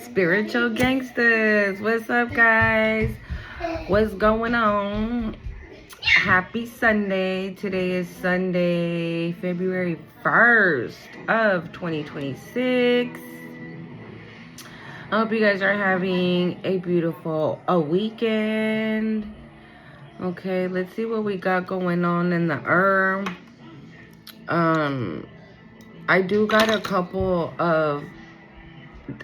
Spiritual gangsters, what's up, guys? What's going on? Happy Sunday. Today is Sunday, February 1st of 2026. I hope you guys are having a beautiful weekend. Okay, let's see what we got going on in the herb.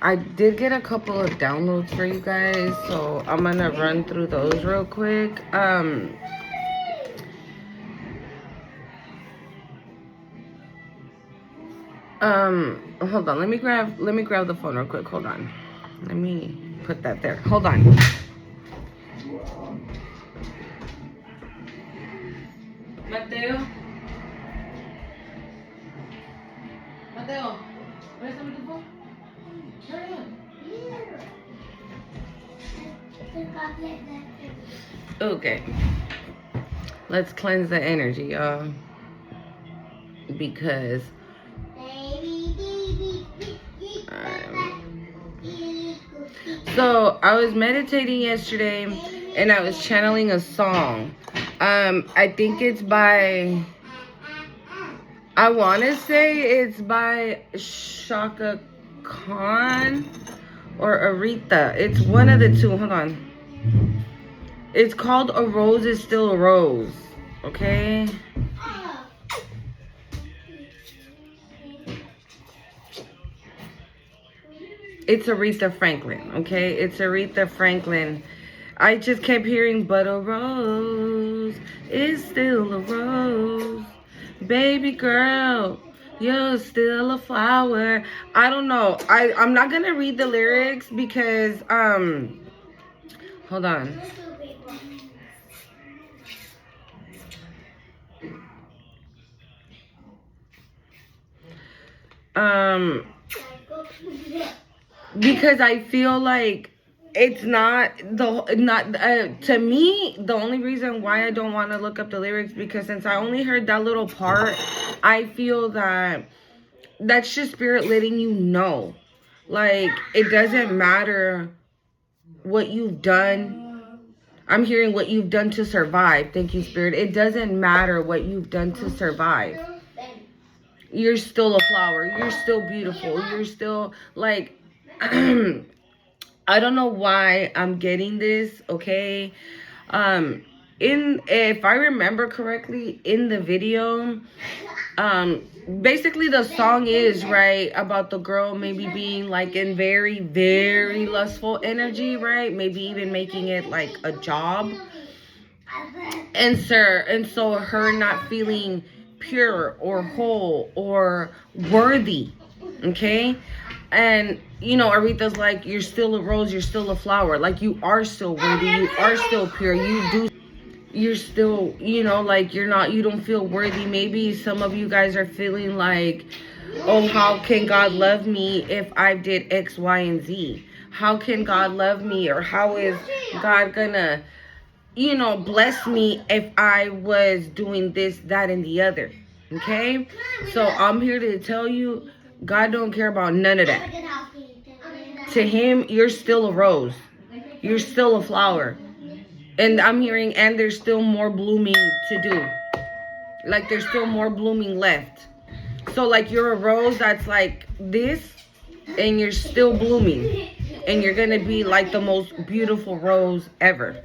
I did get a couple of downloads for you guys, so I'm gonna run through those real quick. Hold on, let me grab the phone real quick. Hold on. Let me put that there. Hold on. Mateo, préstame tu phone. Hurry up. Okay. Let's cleanse the energy, y'all. Because so I was meditating yesterday and I was channeling a song. I think it's by, I want to say it's by Shaka Khan or Aretha. It's one of the two. Hold on. It's called A Rose Is Still a Rose. Okay? It's Aretha Franklin. Okay? It's Aretha Franklin. I just kept hearing, but a rose is still a rose. Baby girl, you're still a flower. I don't know. I'm not going to read the lyrics because, hold on. Because I feel like it's to me, the only reason why I don't want to look up the lyrics, because since I only heard that little part, I feel that that's just spirit letting you know, like, it doesn't matter what you've done. I'm hearing what you've done to survive. Thank you, spirit. It doesn't matter what you've done to survive. You're still a flower. You're still beautiful. You're still, like, I don't know why I'm getting this, okay? If I remember correctly, in the video, basically the song is, right, about the girl maybe being, like, in very, very lustful energy, right? Maybe even making it, like, a job. And so her not feeling pure or whole or worthy, okay? And, you know, Aretha's like, you're still a rose, you're still a flower. Like, you are still worthy, you are still pure, you're still, you know, like, you don't feel worthy. Maybe some of you guys are feeling like, oh, how can God love me if I did X, Y, and Z? How can God love me? Or how is God gonna, you know, bless me if I was doing this, that, and the other? Okay? So I'm here to tell you, God don't care about none of that. To him, you're still a rose. You're still a flower. And I'm hearing, and there's still more blooming to do. Like, there's still more blooming left. So, like, you're a rose that's like this, and you're still blooming. And you're going to be like the most beautiful rose ever.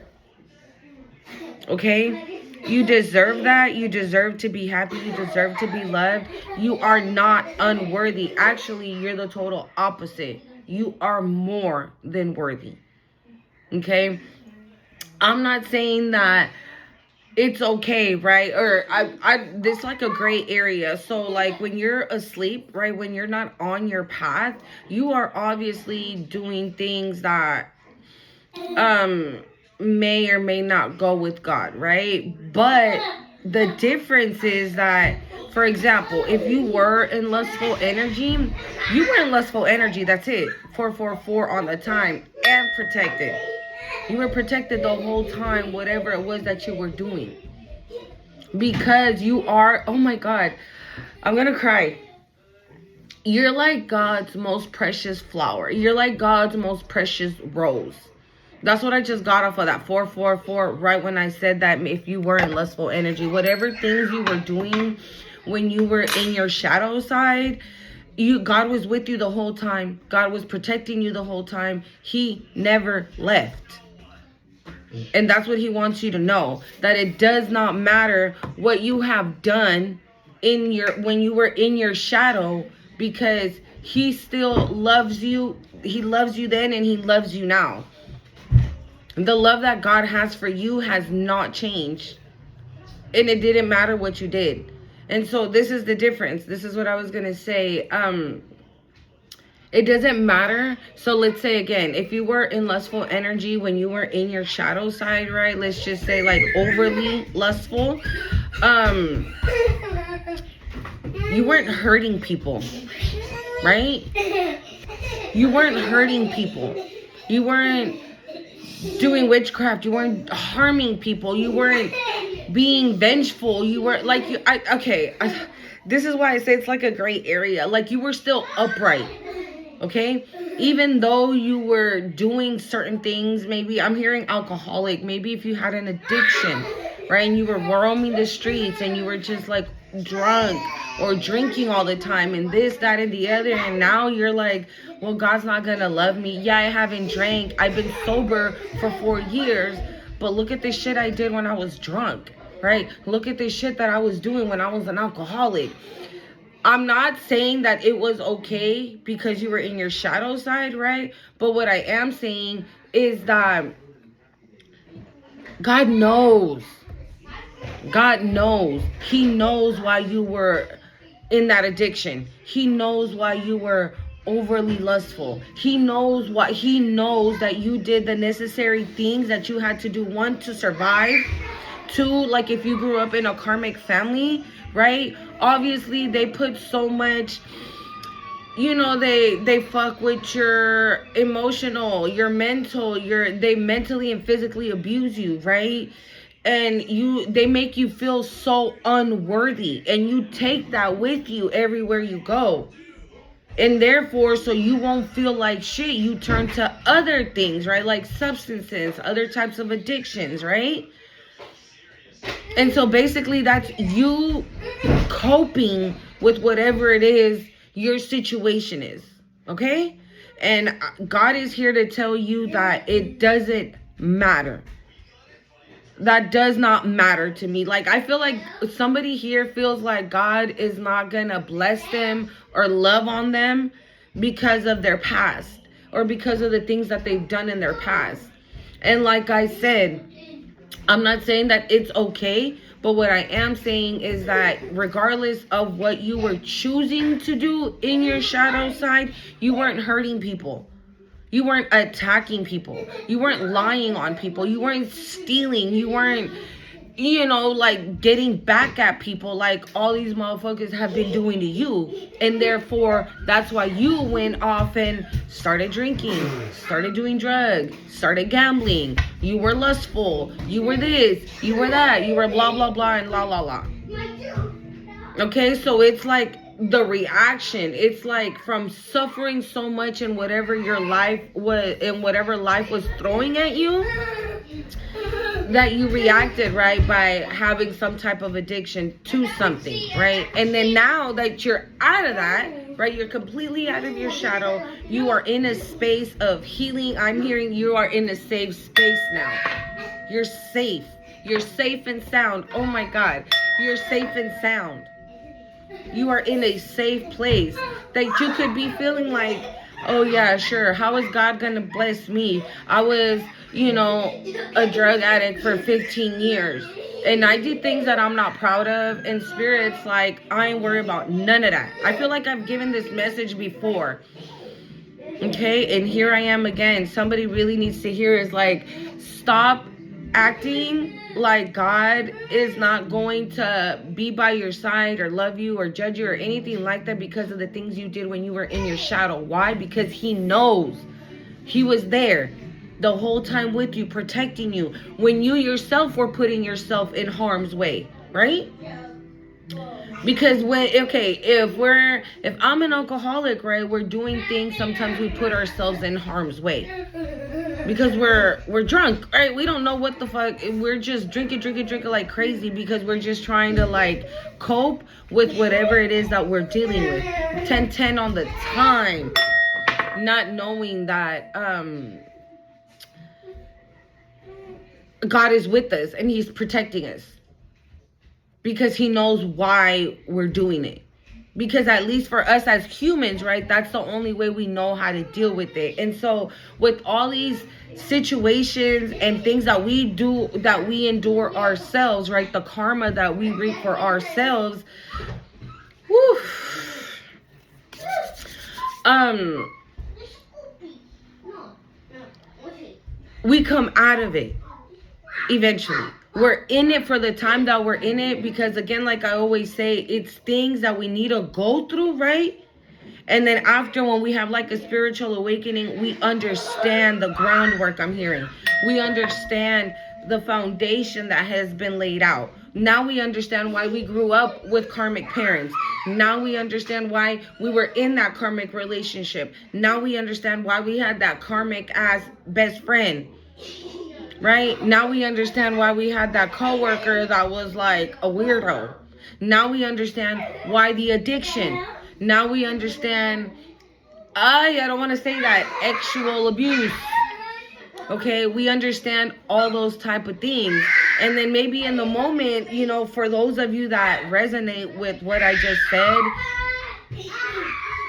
Okay? You deserve that. You deserve to be happy. You deserve to be loved. You are not unworthy. Actually, you're the total opposite. You are more than worthy. Okay? I'm not saying that it's okay, right? Or this like a gray area. So, like, when you're asleep, right? When you're not on your path, you are obviously doing things that may or may not go with God, right? But the difference is that, for example, if you were in lustful energy, you were in lustful energy, that's it. 444 on the time, and protected. You were protected the whole time, whatever it was that you were doing. Because you are, oh my God, I'm gonna cry. You're like God's most precious flower. You're like God's most precious rose. That's what I just got off of that 444 right when I said that if you were in lustful energy, whatever things you were doing when you were in your shadow side, God was with you the whole time. God was protecting you the whole time. He never left. And that's what he wants you to know, that it does not matter what you have done when you were in your shadow, because he still loves you. He loves you then and he loves you now. The love that God has for you has not changed. And it didn't matter what you did. And so this is the difference. This is what I was going to say. It doesn't matter. So let's say again, if you were in lustful energy when you were in your shadow side, right? Let's just say like overly lustful. You weren't hurting people, right? You weren't hurting people. You weren't doing witchcraft. You weren't harming people. You weren't being vengeful. You weren't like this is why I say it's like a gray area. Like you were still upright. Okay, even though you were doing certain things, maybe I'm hearing alcoholic, maybe if you had an addiction, right, and you were roaming the streets and you were just like drunk or drinking all the time and this, that, and the other, and now you're like, well, God's not gonna love me. Yeah, I haven't drank. I've been sober for 4 years, but look at the shit I did when I was drunk, right? Look at the shit that I was doing when I was an alcoholic. I'm not saying that it was okay because you were in your shadow side, right? But what I am saying is that God knows. God knows. He knows why you were in that addiction. He knows why you were overly lustful. He knows that you did the necessary things that you had to do. One, to survive. Two, like if you grew up in a karmic family, right? Obviously, they put so much, they fuck with your emotional, your mental, they mentally and physically abuse you, right? And they make you feel so unworthy, and you take that with you everywhere you go. And therefore, so you won't feel like shit, you turn to other things, right? Like substances, other types of addictions, right? And so basically that's you coping with whatever it is your situation is. Okay? And God is here to tell you that it doesn't matter. That does not matter to me. Like, I feel like somebody here feels like God is not gonna bless them or love on them because of their past or because of the things that they've done in their past. And like I said, I'm not saying that it's okay, but what I am saying is that regardless of what you were choosing to do in your shadow side, you weren't hurting people. You weren't attacking people. You weren't lying on people. You weren't stealing. You weren't, like getting back at people like all these motherfuckers have been doing to you. And therefore, that's why you went off and started drinking, started doing drugs, started gambling. You were lustful. You were this. You were that. You were blah, blah, blah, and la, la, la. Okay, so it's like the reaction. It's like from suffering so much in whatever your life was, in whatever life was throwing at you, that you reacted, right, by having some type of addiction to something, right? And then now that you're out of that, right, you're completely out of your shadow, you are in a space of healing. I'm hearing you are in a safe space now. You're safe. You're safe and sound. Oh my God. You're safe and sound. You are in a safe place that you could be feeling like, oh yeah, sure, how is God gonna bless me? I was, a drug addict for 15 years. And I did things that I'm not proud of. And Spirit's like, I ain't worried about none of that. I feel like I've given this message before. Okay, and here I am again. Somebody really needs to hear is like, stop acting like God is not going to be by your side or love you or judge you or anything like that because of the things you did when you were in your shadow. Why? Because he knows. He was there the whole time with you, protecting you when you yourself were putting yourself in harm's way, right? Because if I'm an alcoholic, right, we're doing things, sometimes we put ourselves in harm's way. Because we're drunk, right? We don't know what the fuck. We're just drinking like crazy because we're just trying to like cope with whatever it is that we're dealing with. 10 on the time. Not knowing that God is with us and he's protecting us. Because he knows why we're doing it. Because at least for us as humans, right, that's the only way we know how to deal with it. And so with all these situations and things that we do, that we endure ourselves, right, the karma that we reap for ourselves, whew, we come out of it eventually. We're in it for the time that we're in it because, again, like I always say, it's things that we need to go through, right? And then after, when we have like a spiritual awakening, we understand the groundwork. I'm hearing. We understand the foundation that has been laid out. Now we understand why we grew up with karmic parents. Now we understand why we were in that karmic relationship. Now we understand why we had that karmic ass best friend. Right? Now we understand why we had that coworker that was like a weirdo. Now we understand why the addiction. Now we understand, I don't want to say that, sexual abuse. Okay, we understand all those type of things. And then maybe in the moment, you know, for those of you that resonate with what I just said,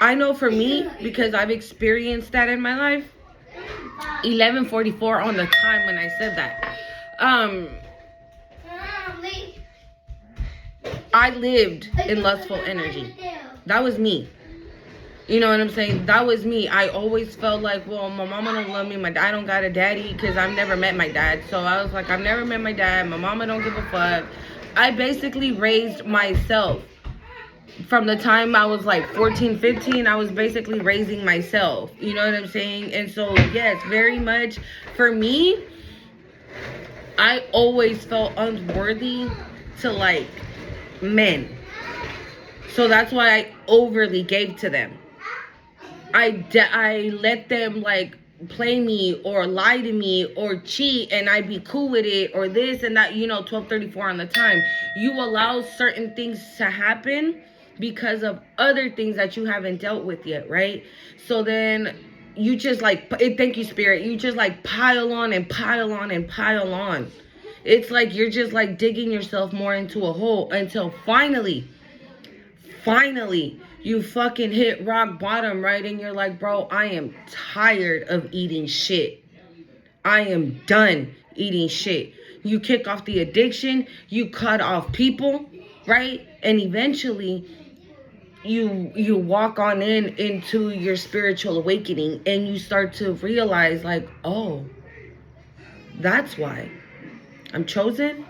I know for me, because I've experienced that in my life, 11:44 on the time when I said that. I lived in lustful energy. That was me. You know what I'm saying? That was me. I always felt like, well, my mama don't love me. My dad don't got a daddy because I've never met my dad. So I was like, I've never met my dad. My mama don't give a fuck. I basically raised myself. From the time I was like 14, 15, I was basically raising myself. You know what I'm saying? And so, yes, very much for me, I always felt unworthy to like men. So that's why I overly gave to them. I let them like play me or lie to me or cheat and I'd be cool with it or this and that, you know, 12:34 on the time. You allow certain things to happen because of other things that you haven't dealt with yet, right? So then you just like, thank you, Spirit. You just like pile on and pile on and pile on. It's like you're just like digging yourself more into a hole until finally, you fucking hit rock bottom, right? And you're like, bro, I am tired of eating shit. I am done eating shit. You kick off the addiction, you cut off people, right? And eventually you walk on into your spiritual awakening and you start to realize like, oh, that's why I'm chosen.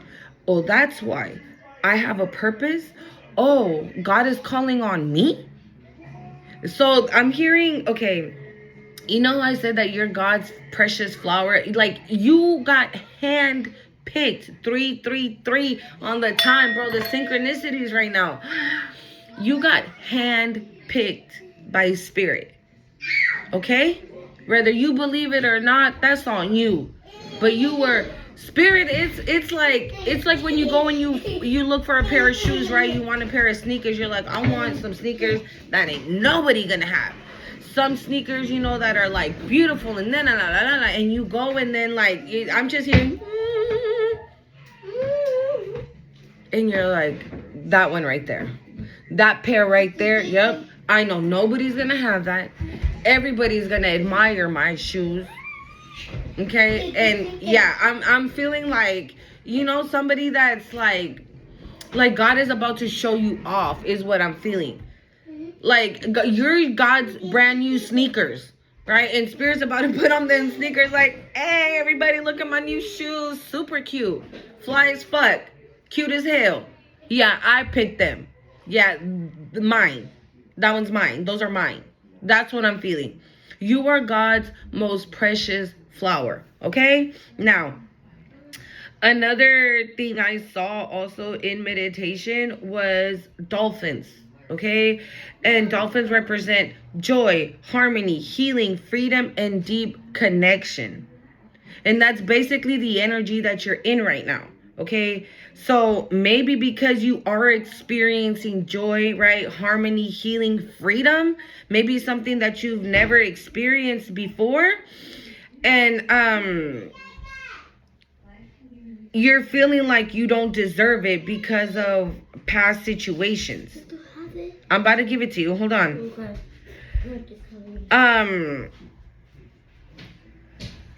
Oh, that's why I have a purpose. Oh, God is calling on me. So I'm hearing, okay, you know, I said that you're God's precious flower. Like, you got hand picked. 333 on the time, bro. The synchronicities right now. You got hand picked by Spirit. Okay? Whether you believe it or not, that's on you. But you were Spirit. It's like when you go and you look for a pair of shoes, right? You want a pair of sneakers. You're like, I want some sneakers that ain't nobody gonna have. Some sneakers, you know, that are like beautiful and then and you go and then like I'm just hearing and you're like, that one right there. That pair right there, yep. I know nobody's gonna have that. Everybody's gonna admire my shoes. Okay? And yeah, I'm feeling like, you know, somebody that's like God is about to show you off is what I'm feeling. Like, you're God's brand new sneakers, right? And Spirit's about to put on them sneakers like, hey, everybody, look at my new shoes. Super cute. Fly as fuck. Cute as hell. Yeah, I picked them. Yeah, mine. That one's mine. Those are mine. That's what I'm feeling. You are God's most precious flower. Okay? Now, Another thing I saw also in meditation was dolphins. Okay. And dolphins represent joy, harmony, healing, freedom, and deep connection. And that's basically the energy that you're in right now. Okay. So maybe because you are experiencing joy, right? Harmony, healing, freedom, maybe something that you've never experienced before. And you're feeling like you don't deserve it because of past situations. I'm about to give it to you. Hold on.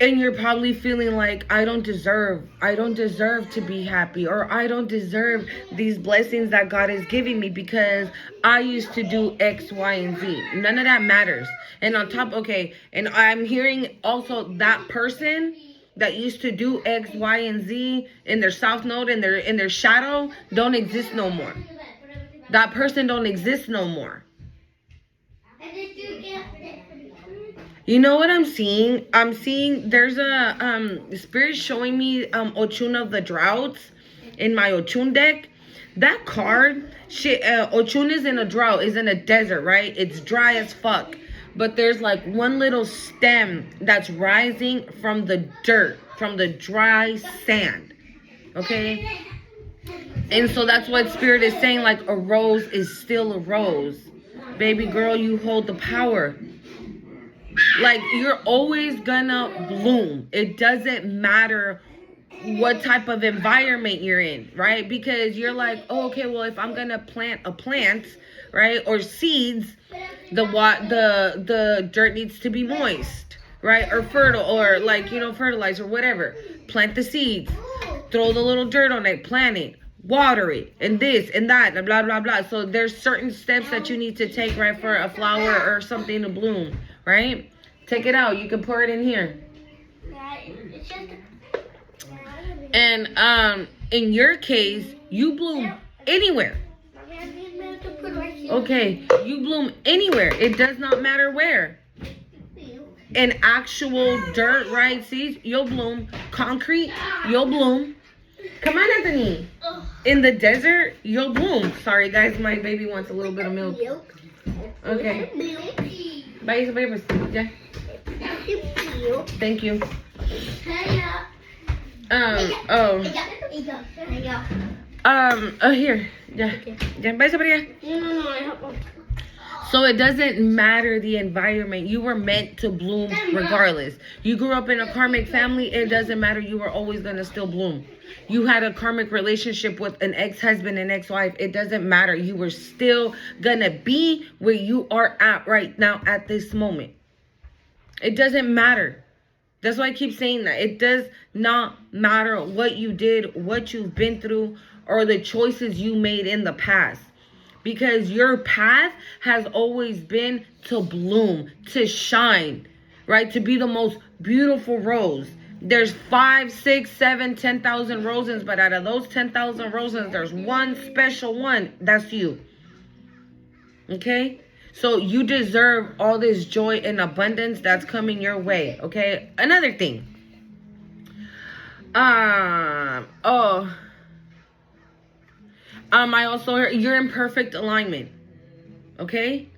And you're probably feeling like I don't deserve to be happy, or I don't deserve these blessings that God is giving me because I used to do X, Y, and Z. None of that matters. And on top, okay, and I'm hearing also that person that used to do X, Y, and Z in their south node, in their shadow, don't exist no more. That person don't exist no more. You know what I'm seeing? I'm seeing there's a spirit showing me Ochun of the droughts in my Ochun deck. That card, Ochun is in a drought, is in a desert, right? It's dry as fuck. But there's like one little stem that's rising from the dirt, from the dry sand. Okay? And so that's what Spirit is saying, like a rose is still a rose. Baby girl, you hold the power. Like, you're always gonna bloom. It doesn't matter what type of environment you're in, right? Because you're like, oh, okay, well, if I'm gonna plant a plant, right, or seeds, the dirt needs to be moist, right, or fertile, or like, you know, fertilize or whatever. Plant the seeds, throw the little dirt on it, plant it, water it, and this and that, and blah blah blah. So there's certain steps that you need to take, right, for a flower or something to bloom, right? Take it out. You can pour it in here. And in your case, you bloom anywhere. Okay, you bloom anywhere. It does not matter where. In actual dirt, right? Seeds, you'll bloom. Concrete, you'll bloom. Come on, Anthony. In the desert, you'll bloom. Sorry, guys, my baby wants a little bit of milk. Okay. Bye, papers. Yeah. Thank you. Here. Yeah. Yeah, bye, somebody. No, so it doesn't matter the environment. You were meant to bloom regardless. You grew up in a karmic family. It doesn't matter. You were always going to still bloom. You had a karmic relationship with an ex-husband and ex-wife. It doesn't matter. You were still going to be where you are at right now at this moment. It doesn't matter. That's why I keep saying that. It does not matter what you did, what you've been through, or the choices you made in the past. Because your path has always been to bloom, to shine, right? To be the most beautiful rose. There's 5, 6, 7, 10,000 roses, but out of those 10,000 roses, there's one special one. That's you. Okay? So you deserve all this joy and abundance that's coming your way. Okay? Another thing. I also heard you're in perfect alignment. Okay?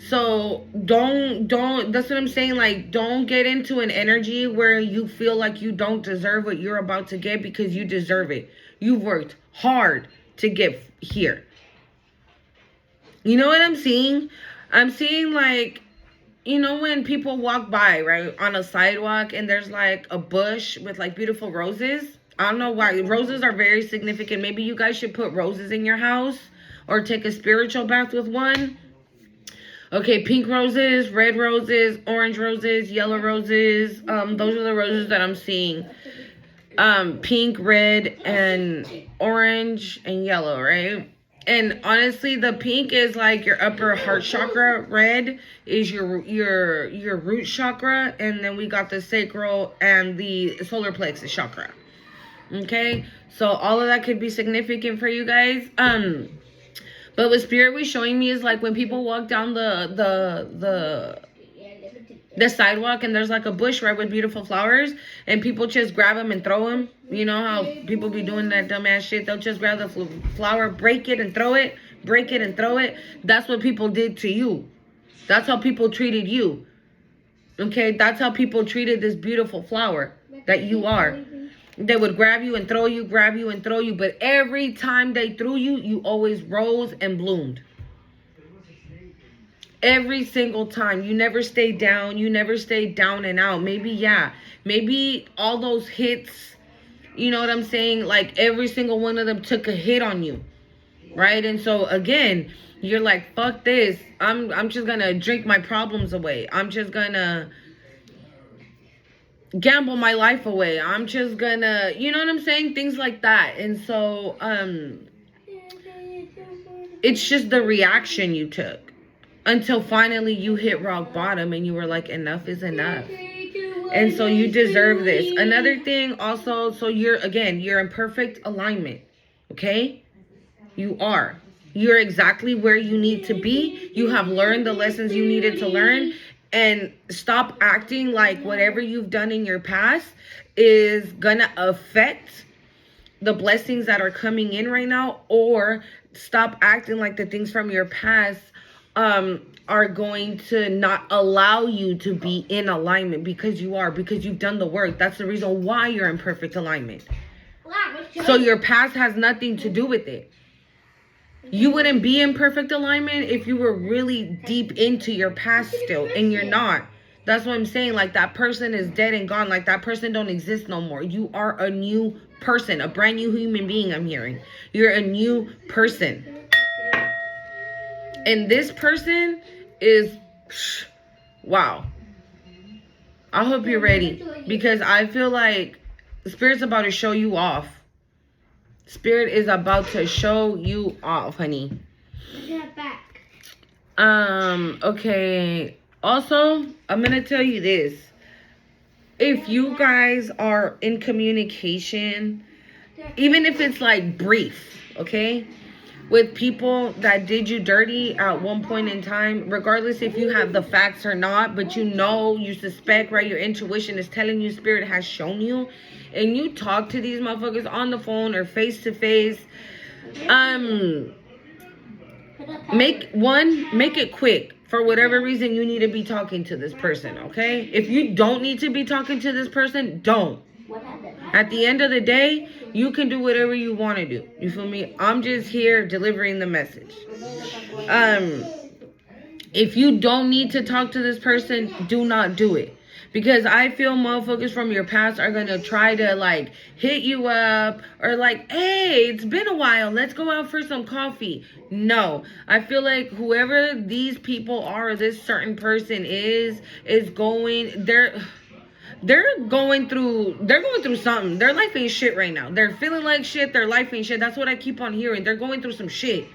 So don't that's what I'm saying, like, don't get into an energy where you feel like you don't deserve what you're about to get, because you deserve it. You've worked hard to get here. You know what I'm seeing? I'm seeing, like, you know when people walk by, right, on a sidewalk, and there's like a bush with like beautiful roses? I don't know why. Roses are very significant. Maybe you guys should put roses in your house or take a spiritual bath with one. Okay, pink roses, red roses, orange roses, yellow roses. Those are the roses that I'm seeing. Pink, red, and orange, and yellow, right? And honestly, the pink is like your upper heart chakra. Red is your root chakra. And then we got the sacral and the solar plexus chakra. Okay? So all of that could be significant for you guys. But what Spirit was showing me is like when people walk down the the sidewalk and there's like a bush right with beautiful flowers and people just grab them and throw them. You know how people be doing that dumbass shit? They'll just grab the flower, break it and throw it, break it and throw it. That's what people did to you. That's how people treated you. Okay, that's how people treated this beautiful flower that you are. They would grab you and throw you, grab you and throw you. But every time they threw you, you always rose and bloomed. Every single time. You never stayed down. You never stayed down and out. Maybe, yeah. Maybe all those hits, you know what I'm saying? Like every single one of them took a hit on you. Right? And so again, you're like, fuck this. I'm just gonna drink my problems away. I'm just gonna gamble my life away. I'm just gonna, you know what I'm saying? Things like that. And so, it's just the reaction you took. Until finally you hit rock bottom and you were like, enough is enough. And so you deserve this. Another thing also, so you're in perfect alignment. Okay? You are. You're exactly where you need to be. You have learned the lessons you needed to learn. And stop acting like whatever you've done in your past is gonna affect the blessings that are coming in right now. Or stop acting like the things from your past are going to not allow you to be in alignment, because you've done the work. That's the reason why you're in perfect alignment. So your past has nothing to do with it. You wouldn't be in perfect alignment if you were really deep into your past still, and you're not. That's what I'm saying. Like, that person is dead and gone. Like, that person don't exist no more. You are a new person, a brand new human being. I'm hearing you're a new person. And this person is, wow. I hope you're ready, because I feel like Spirit's about to show you off. Spirit is about to show you off, honey. Okay. Also, I'm going to tell you this. If you guys are in communication, even if it's like brief, okay, with people that did you dirty at one point in time, regardless if you have the facts or not, but you suspect, right? Your intuition is telling you, Spirit has shown you, and you talk to these motherfuckers on the phone or face to face, make it quick. For whatever reason you need to be talking to this person, okay? If you don't need to be talking to this person, don't. At the end of the day, you can do whatever you want to do. You feel me? I'm just here delivering the message. If you don't need to talk to this person, do not do it. Because I feel motherfuckers from your past are going to try to, like, hit you up. Or, like, hey, it's been a while. Let's go out for some coffee. No. I feel like whoever these people are, or this certain person is going... They're going through something. Their life ain't shit right now. They're feeling like shit. Their life ain't shit. That's what I keep on hearing. They're going through some shit.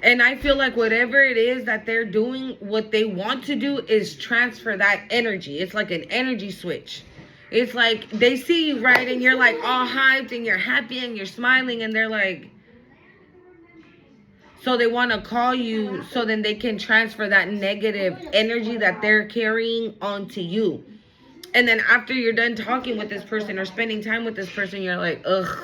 And I feel like whatever it is that they're doing, what they want to do is transfer that energy. It's like an energy switch. It's like they see you, right, and you're like all hyped and you're happy and you're smiling, and they're like, so they want to call you so then they can transfer that negative energy that they're carrying onto you. And then after you're done talking with this person or spending time with this person, you're like, ugh,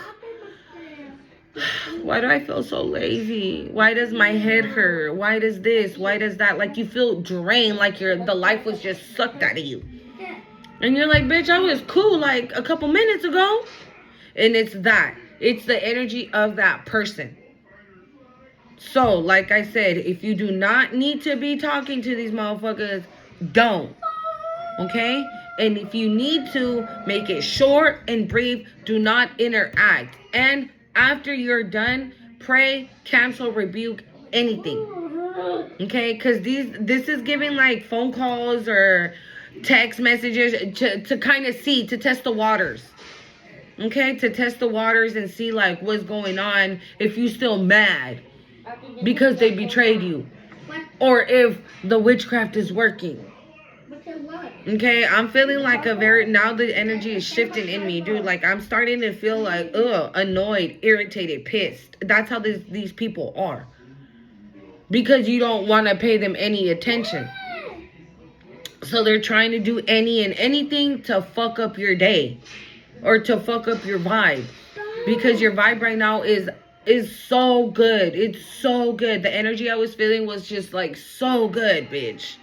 why do I feel so lazy? Why does my head hurt? Why does this? Why does that? Like, you feel drained, like the life was just sucked out of you. And you're like, bitch, I was cool like a couple minutes ago. And it's that. It's the energy of that person. So, like I said, if you do not need to be talking to these motherfuckers, don't. Okay? And if you need to, make it short and brief. Do not interact. And after you're done, pray, cancel, rebuke, anything. Okay? Because this is giving like phone calls or text messages to kind of see, to test the waters. Okay? To test the waters and see like what's going on, if you still mad because they betrayed you. Or if the witchcraft is working. Okay, I'm feeling like now the energy is shifting in me, dude. Like, I'm starting to feel like, annoyed, irritated, pissed. That's how these people are. Because you don't want to pay them any attention. So they're trying to do any and anything to fuck up your day or to fuck up your vibe, because your vibe right now is so good. It's so good. The energy I was feeling was just like so good, bitch.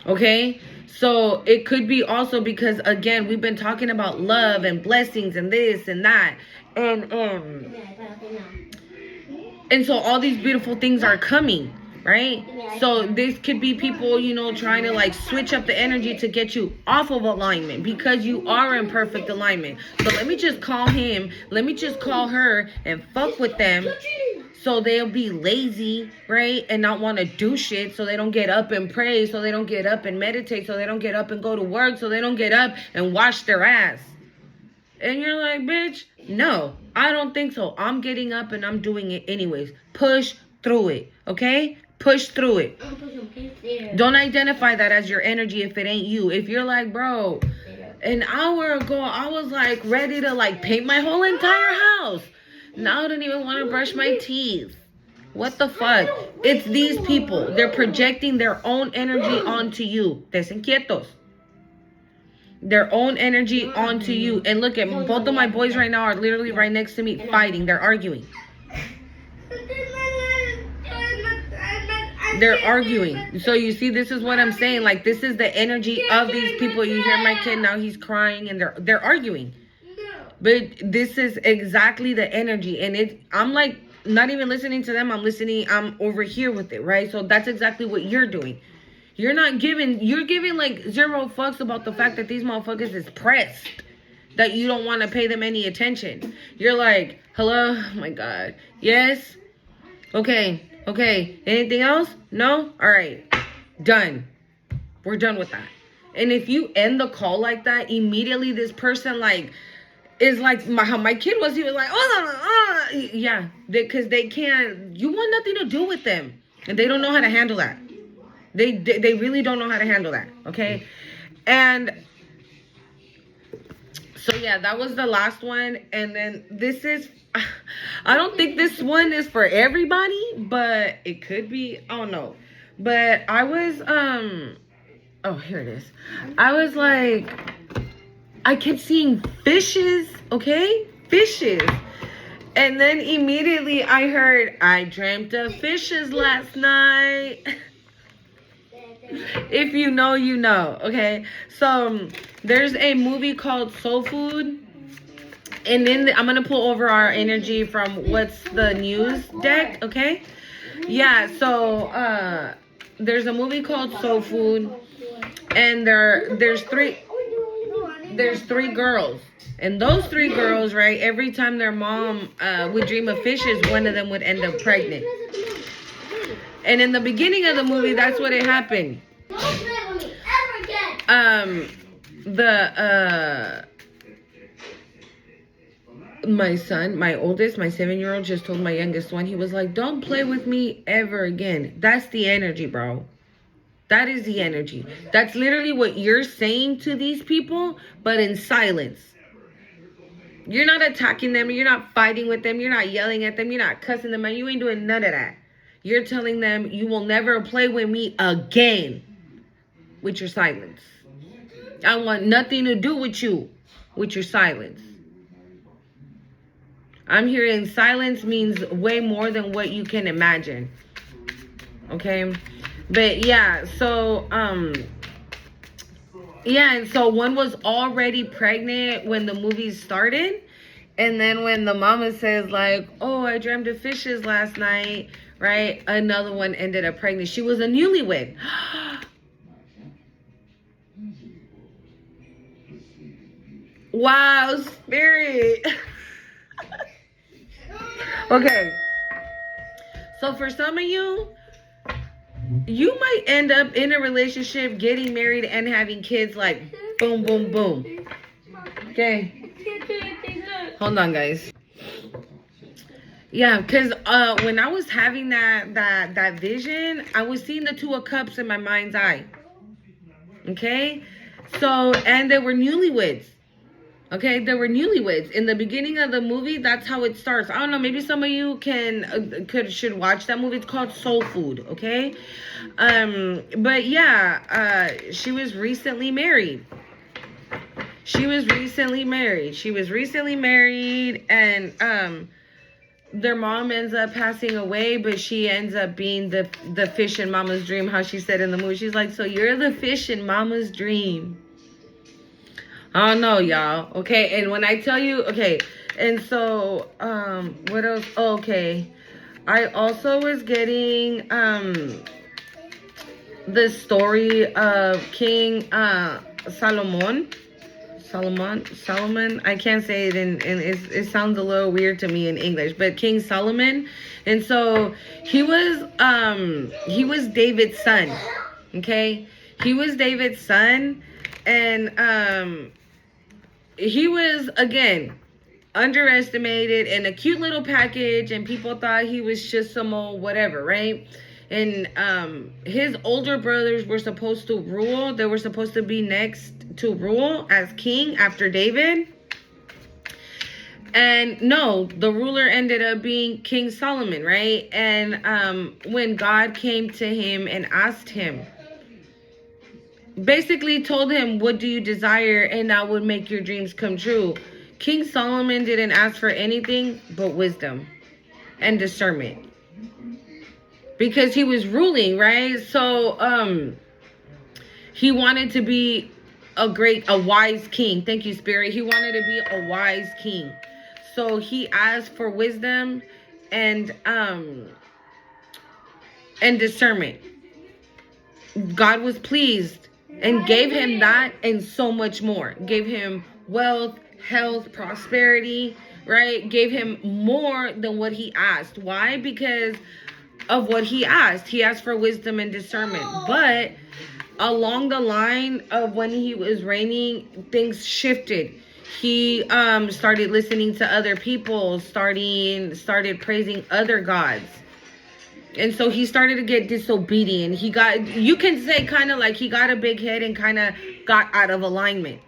Okay? So it could be also because, again, we've been talking about love and blessings and this and that. And so all these beautiful things are coming, right? So this could be people, you know, trying to like switch up the energy to get you off of alignment because you are in perfect alignment. So let me just call him, let me just call her and fuck with them. So they'll be lazy, right? And not want to do shit. So they don't get up and pray. So they don't get up and meditate. So they don't get up and go to work. So they don't get up and wash their ass. And you're like, bitch, no, I don't think so. I'm getting up and I'm doing it anyways. Push through it, okay? Push through it. Don't identify that as your energy if it ain't you. If you're like, bro, an hour ago, I was like ready to like paint my whole entire house. Now I don't even want to brush my teeth. What the fuck? It's these people. They're projecting their own energy onto you. Desinquietos. Their own energy onto you. And look at both of my boys right now are literally right next to me fighting. They're arguing. They're arguing. So you see, this is what I'm saying. Like, this is the energy of these people. You hear my kid now, he's crying and they're arguing. But this is exactly the energy. And I'm like not even listening to them. I'm over here with it, right? So that's exactly what you're doing. You're giving like zero fucks about the fact that these motherfuckers is pressed, that you don't want to pay them any attention. You're like, hello? Oh my God. Yes? Okay. Anything else? No? All right. Done. We're done with that. And if you end the call like that, immediately this person like is like how my kid was. He was like, yeah, because they can't. You want nothing to do with them, and they don't know how to handle that. They really don't know how to handle that. Okay, and so yeah, that was the last one, and then this is. I don't think this one is for everybody, but it could be. I don't know, but I was oh, here it is. I was like, I kept seeing fishes, okay? Fishes. And then immediately I heard, I dreamt of fishes last night. If you know, you know, okay? So there's a movie called Soul Food. And then I'm going to pull over our energy from what's the news deck, okay? Yeah, so there's a movie called Soul Food. And there's three girls, and those three girls, right, every time their mom would dream of fishes, one of them would end up pregnant. And in the beginning of the movie, that's what it happened. My son, my oldest, my 7-year-old just told my youngest one, he was like, don't play with me ever again. That's the energy, bro. That is the energy. That's literally what you're saying to these people, but in silence. You're not attacking them. You're not fighting with them. You're not yelling at them. You're not cussing them out. You ain't doing none of that. You're telling them you will never play with me again with your silence. I want nothing to do with you with your silence. I'm hearing silence means way more than what you can imagine. Okay? But yeah, so yeah, and so one was already pregnant when the movie started, and then when the mama says like, oh, I dreamt of fishes last night, right, another one ended up pregnant. She was a newlywed. Wow, spirit. Okay, so for some of you, you might end up in a relationship, getting married, and having kids like boom, boom, boom. Okay. Hold on, guys. Yeah, because when I was having that vision, I was seeing the Two of Cups in my mind's eye. Okay? So, and they were newlyweds. Okay, they were newlyweds. In the beginning of the movie, that's how it starts. I don't know, maybe some of you should watch that movie. It's called Soul Food, okay? But yeah, she was recently married. She was recently married, and their mom ends up passing away, but she ends up being the fish in mama's dream. How she said in the movie, she's like, so you're the fish in mama's dream. I don't know, y'all. Okay, and when I tell you, okay, and so what else? Oh, okay, I also was getting the story of King Solomon. I can't say it it sounds a little weird to me in English, but King Solomon. And so he was David's son. Okay? He was David's son, and he was, again, underestimated in a cute little package, and people thought he was just some old whatever, right? And his older brothers were supposed to rule. They were supposed to be next to rule as king after David. And no, the ruler ended up being King Solomon, right? And when God came to him and asked him, basically told him, what do you desire, and I would make your dreams come true. King Solomon didn't ask for anything but wisdom and discernment, because he was ruling, right? So he wanted to be a wise king. Thank you, Spirit. He wanted to be a wise king. So he asked for wisdom and discernment. God was pleased and gave him that and so much more. Gave him wealth, health, prosperity, right? Gave him more than what he asked. Why? Because of what he asked. He asked for wisdom and discernment. But along the line of when he was reigning, things shifted. He started listening to other people, started praising other gods. And so he started to get disobedient. He got, you can say kind of like he got a big head and kind of got out of alignment.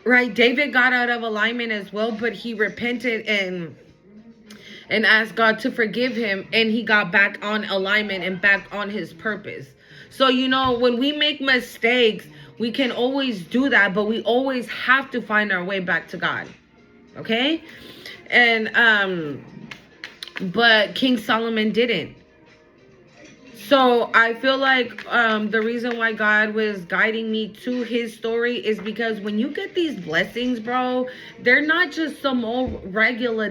Right? David got out of alignment as well, but he repented and asked God to forgive him, and he got back on alignment and back on his purpose. So, you know, when we make mistakes, we can always do that, but we always have to find our way back to God. Okay? And but King Solomon didn't. So I feel like the reason why God was guiding me to his story is because when you get these blessings, bro, they're not just some old regular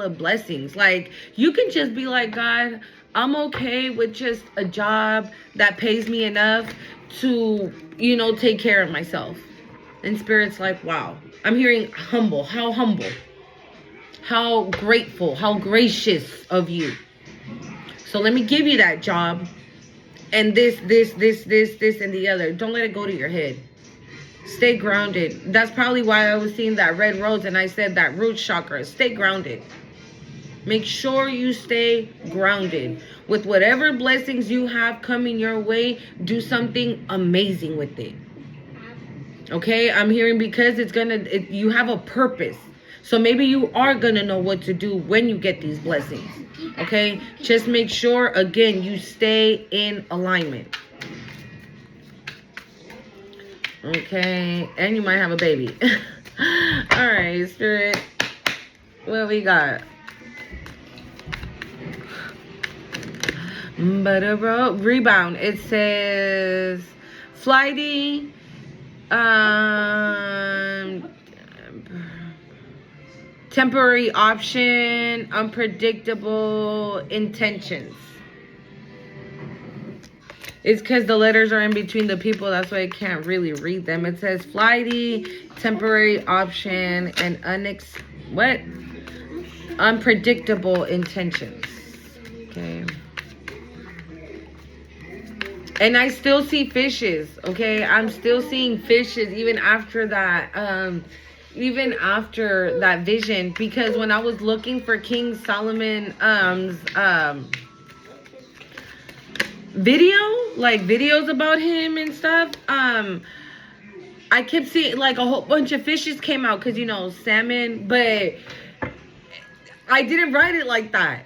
blessings. Like, you can just be like, God, I'm okay with just a job that pays me enough to, you know, take care of myself. And Spirit's like, wow. I'm hearing humble. How grateful, how gracious of you. So let me give you that job. And this, and the other. Don't let it go to your head. Stay grounded. That's probably why I was seeing that red rose and I said that root chakra. Stay grounded. Make sure you stay grounded. With whatever blessings you have coming your way, do something amazing with it. Okay? I'm hearing because you have a purpose. So maybe you are going to know what to do when you get these blessings. Okay? Just make sure, again, you stay in alignment. Okay? And you might have a baby. All right, Spirit. What we got? Rebound. It says flighty. Temporary option, unpredictable intentions. It's because the letters are in between the people. That's why I can't really read them. It says flighty, temporary option, and unpredictable intentions. Okay. And I still see fishes. Okay. I'm still seeing fishes even after that. Even after that vision, because when I was looking for King Solomon videos about him and stuff, I kept seeing like a whole bunch of fishes came out because, you know, salmon, but I didn't write it like that.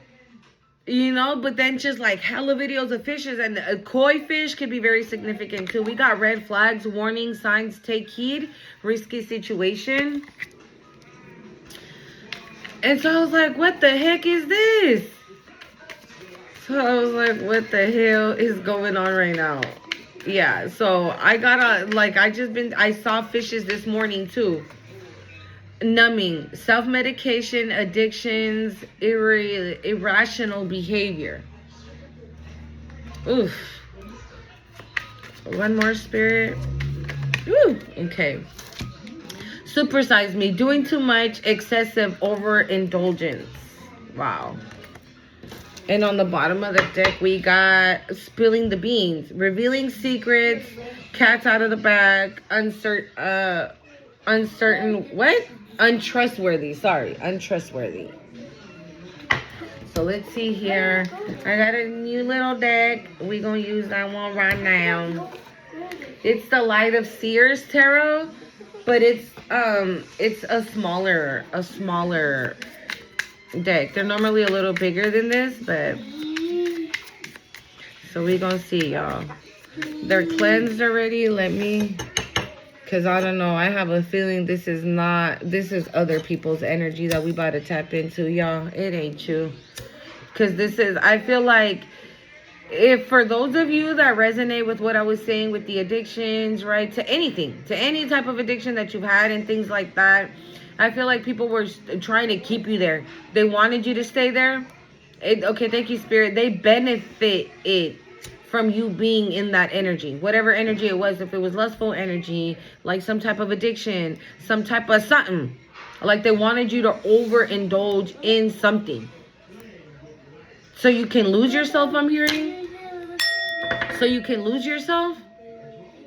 You know, but then just like hella videos of fishes, and a koi fish could be very significant too. We got red flags, warning signs, take heed, risky situation. And so I was like, what the heck is this? So I was like, what the hell is going on right now? Yeah, so I gotta, like, I saw fishes this morning too. Numbing, self-medication, addictions, irrational behavior. Oof. One more, spirit. Ooh, okay. Supersize me, doing too much, excessive overindulgence. Wow. And on the bottom of the deck, we got spilling the beans, revealing secrets, cats out of the bag, untrustworthy. So let's see here. I got a new little deck. We gonna use that one right now. It's the Light of Seers Tarot, but it's a smaller deck. They're normally a little bigger than this, but so we gonna see, y'all. They're cleansed already. Because I don't know, I have a feeling this is other people's energy that we about to tap into, y'all. It ain't you. Because I feel like, if for those of you that resonate with what I was saying with the addictions, right, to anything, to any type of addiction that you've had and things like that, I feel like people were trying to keep you there. They wanted you to stay there. Okay, thank you, Spirit. They benefit it from you being in that energy, whatever energy it was. If it was lustful energy, like some type of addiction, some type of something, like they wanted you to overindulge in something, so you can lose yourself. I'm hearing, so you can lose yourself.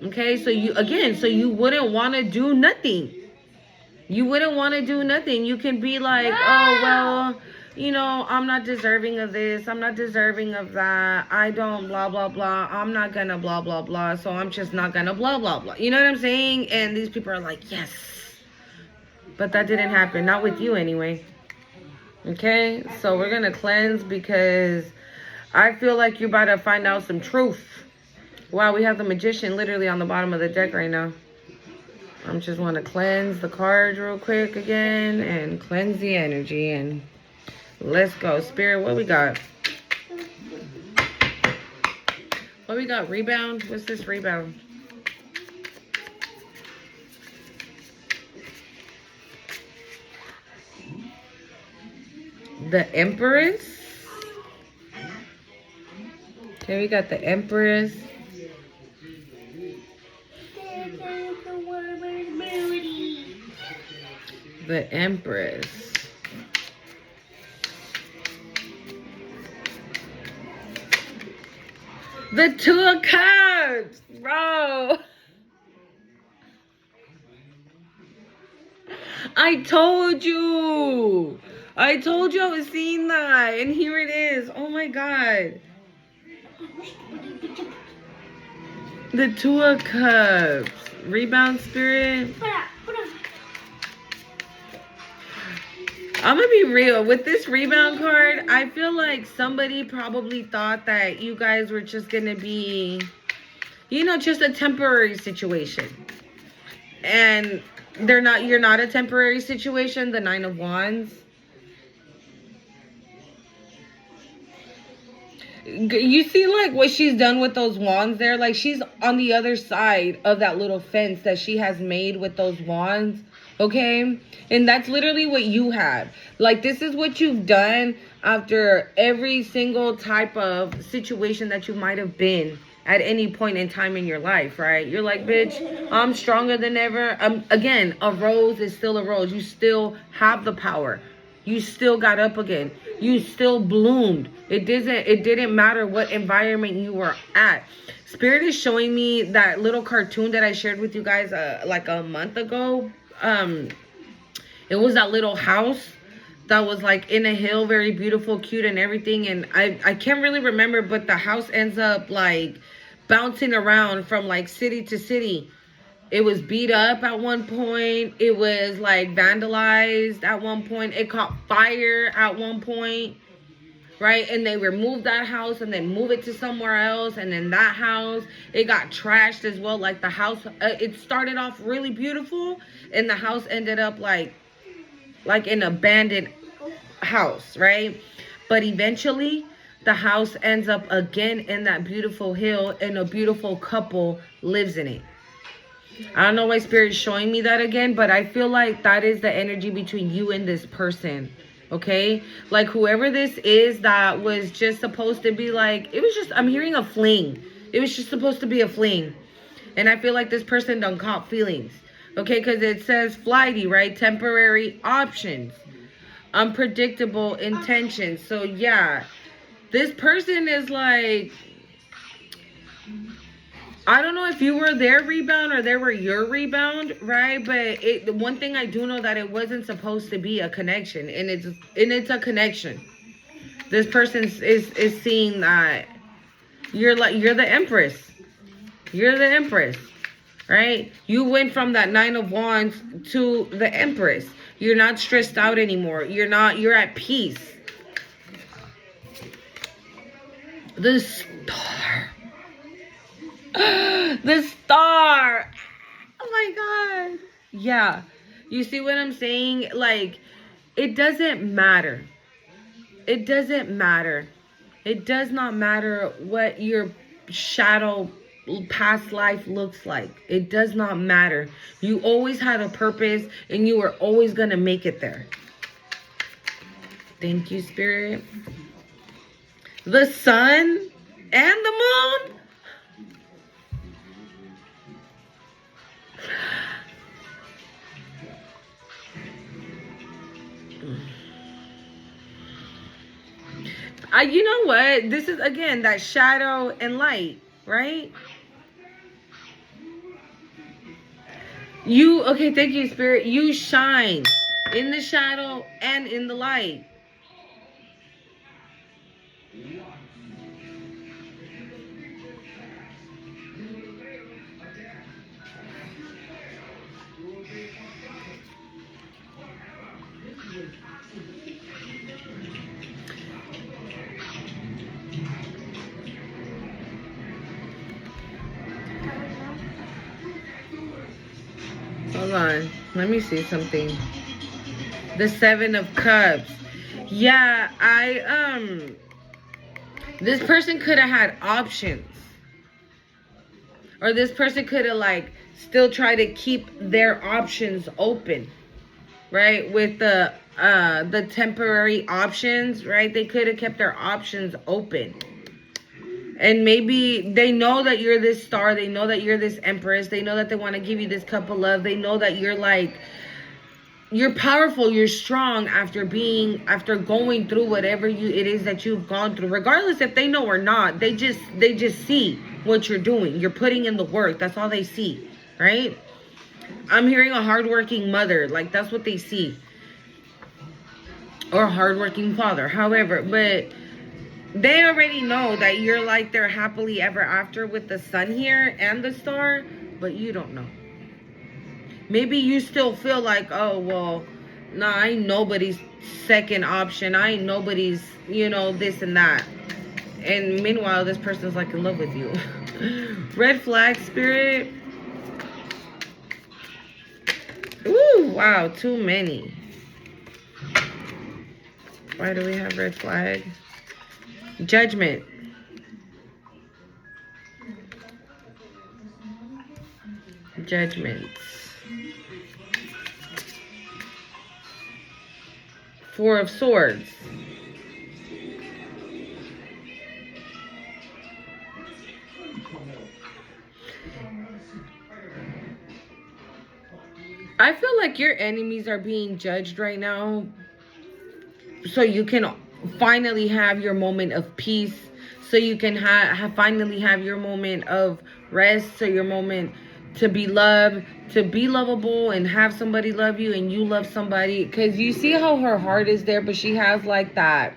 Okay, so you wouldn't want to do nothing. You wouldn't want to do nothing. You can be like, oh well, you know, I'm not deserving of this. I'm not deserving of that. I don't blah, blah, blah. I'm not going to blah, blah, blah. So I'm just not going to blah, blah, blah. You know what I'm saying? And these people are like, yes. But that didn't happen. Not with you anyway. Okay? So we're going to cleanse, because I feel like you're about to find out some truth. Wow, we have the Magician literally on the bottom of the deck right now. I just want to cleanse the cards real quick again and cleanse the energy, and let's go. Spirit, what we got? What we got? Rebound? What's this rebound? The Empress. Okay, we got the Empress. The Empress. The Two of Cups, bro. I told you I was seeing that, and here it is. Oh my God. The Two of Cups. Rebound, Spirit. I'm gonna be real with this rebound card. I feel like somebody probably thought that you guys were just gonna be, you know, just a temporary situation, and you're not a temporary situation. The Nine of Wands. You see like what she's done with those wands there? Like she's on the other side of that little fence that she has made with those wands. Okay? And that's literally what you have. Like this is what you've done after every single type of situation that you might have been at any point in time in your life, right? You're like, bitch, I'm stronger than ever. Again, a rose is still a rose. You still have the power. You still got up again. You still bloomed. It didn't matter what environment you were at. Spirit is showing me that little cartoon that I shared with you guys like a month ago. It was that little house that was like in a hill, very beautiful, cute and everything. And I can't really remember, but the house ends up like bouncing around from like city to city. It was beat up at one point. It was like vandalized at one point. It caught fire at one point, right? And they removed that house and then move it to somewhere else. And then that house, it got trashed as well. Like the house, it started off really beautiful, and the house ended up like an abandoned house, right? But eventually, the house ends up again in that beautiful hill, and a beautiful couple lives in it. I don't know why Spirit is showing me that again, but I feel like that is the energy between you and this person. Okay? Like whoever this is that was just supposed to be like, it was just, I'm hearing a fling. It was just supposed to be a fling. And I feel like this person done caught feelings. Okay? Because it says flighty, right? Temporary options. Unpredictable intentions. So yeah, this person is like, I don't know if you were their rebound or they were your rebound, right? But the one thing I do know that it wasn't supposed to be a connection, and it's a connection. This person is seeing that you're the Empress. You're the Empress, right? You went from that Nine of Wands to the Empress. You're not stressed out anymore. You're at peace. The Star. The Star. Oh my God. Yeah. You see what I'm saying? Like, it doesn't matter. It doesn't matter. It does not matter what your shadow past life looks like. It does not matter. You always had a purpose, and you were always going to make it there. Thank you, Spirit. The sun and the moon. You know what? This is, again, that shadow and light, right? Okay, thank you, Spirit. You shine in the shadow and in the light. Hold on. Let me see something. The Seven of Cups. Yeah, this person could have had options. Or this person could have, like, still tried to keep their options open. Right? With the temporary options, right? They could have kept their options open. And maybe they know that you're this star. They know that you're this Empress. They know that they want to give you this cup of love. They know that you're like, you're powerful. You're strong after going through whatever it is that you've gone through. Regardless if they know or not, they just see what you're doing. You're putting in the work. That's all they see, right? I'm hearing a hardworking mother. Like, that's what they see. Or a hardworking father. However, but they already know that you're like their happily ever after with the sun here and the star, but you don't know. Maybe you still feel like, oh, well, nah, I ain't nobody's second option. I ain't nobody's, this and that. And meanwhile, this person's like in love with you. Red flag, Spirit. Ooh, wow, too many. Why do we have red flag? Judgment. Judgments. Four of Swords. I feel like your enemies are being judged right now, so you can finally have your moment of peace, so you can finally have your moment of rest, so your moment to be loved, to be lovable, and have somebody love you and you love somebody. Because you see how her heart is there, but she has like that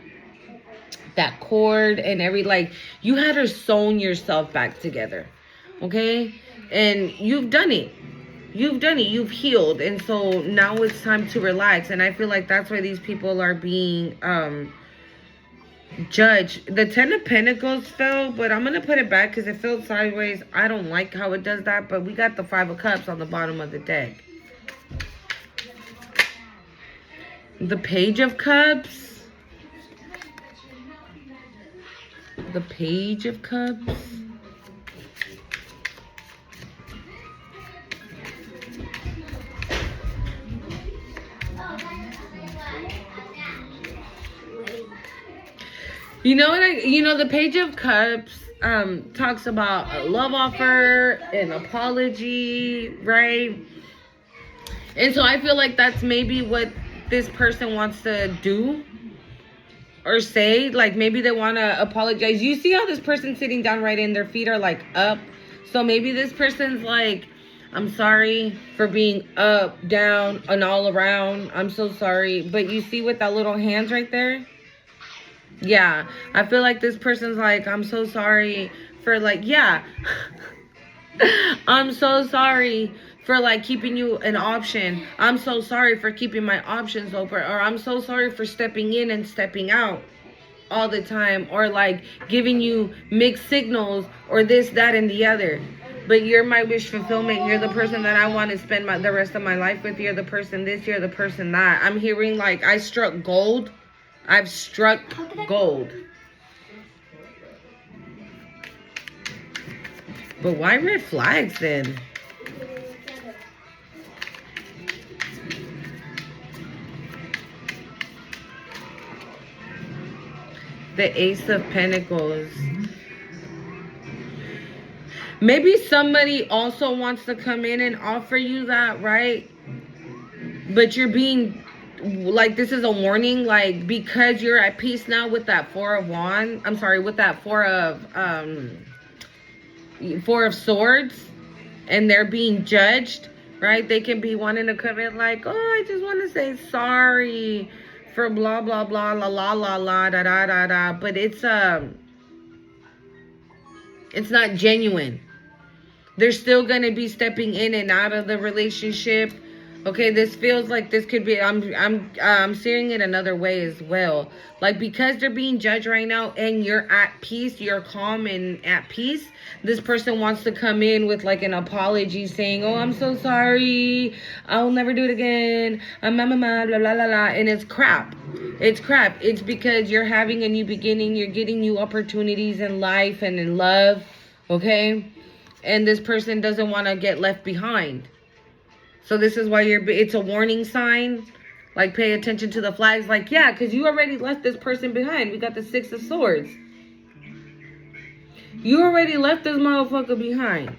cord and like, you had her sewn yourself back together, okay? And you've done it. You've done it. You've healed. And so now it's time to relax. And I feel like that's why these people are being judged. The Ten of Pentacles fell, but I'm going to put it back because it fell sideways. I don't like how it does that. But we got the Five of Cups on the bottom of the deck. The Page of Cups. The Page of Cups. You know what the Page of Cups talks about a love offer, an apology, right? And so I feel like that's maybe what this person wants to do or say. Like maybe they want to apologize. You see how this person's sitting down, right, and their feet are like up. So maybe this person's like, I'm sorry for being up, down, and all around. I'm so sorry. But you see with that little hands right there? Yeah, I feel like this person's like, I'm so sorry for like, yeah. I'm so sorry for like keeping you an option. I'm so sorry for keeping my options open. Or I'm so sorry for stepping in and stepping out all the time. Or like giving you mixed signals or this, that, and the other. But you're my wish fulfillment. You're the person that I want to spend the rest of my life with. You're the person this, you're the person that. I'm hearing like I struck gold. I've struck gold. But why red flags then? The Ace of Pentacles. Maybe somebody also wants to come in and offer you that, right? But you're being... like this is a warning, like because you're at peace now with that Four of Wands, I'm sorry, with that Four of Swords, and they're being judged, right? They can be wanting to come in like, oh, I just want to say sorry for blah blah blah la la la la da da da da, but it's not genuine. They're still gonna be stepping in and out of the relationship. Okay, this feels like this could be, I'm seeing it another way as well. Like, because they're being judged right now and you're at peace, you're calm and at peace, this person wants to come in with like an apology saying, oh, I'm so sorry, I'll never do it again, blah, blah, blah, blah, blah, blah. And it's crap. It's crap. It's because you're having a new beginning, you're getting new opportunities in life and in love, okay? And this person doesn't want to get left behind. So this is why it's a warning sign. Like, pay attention to the flags. Like, yeah, because you already left this person behind. We got the Six of Swords. You already left this motherfucker behind.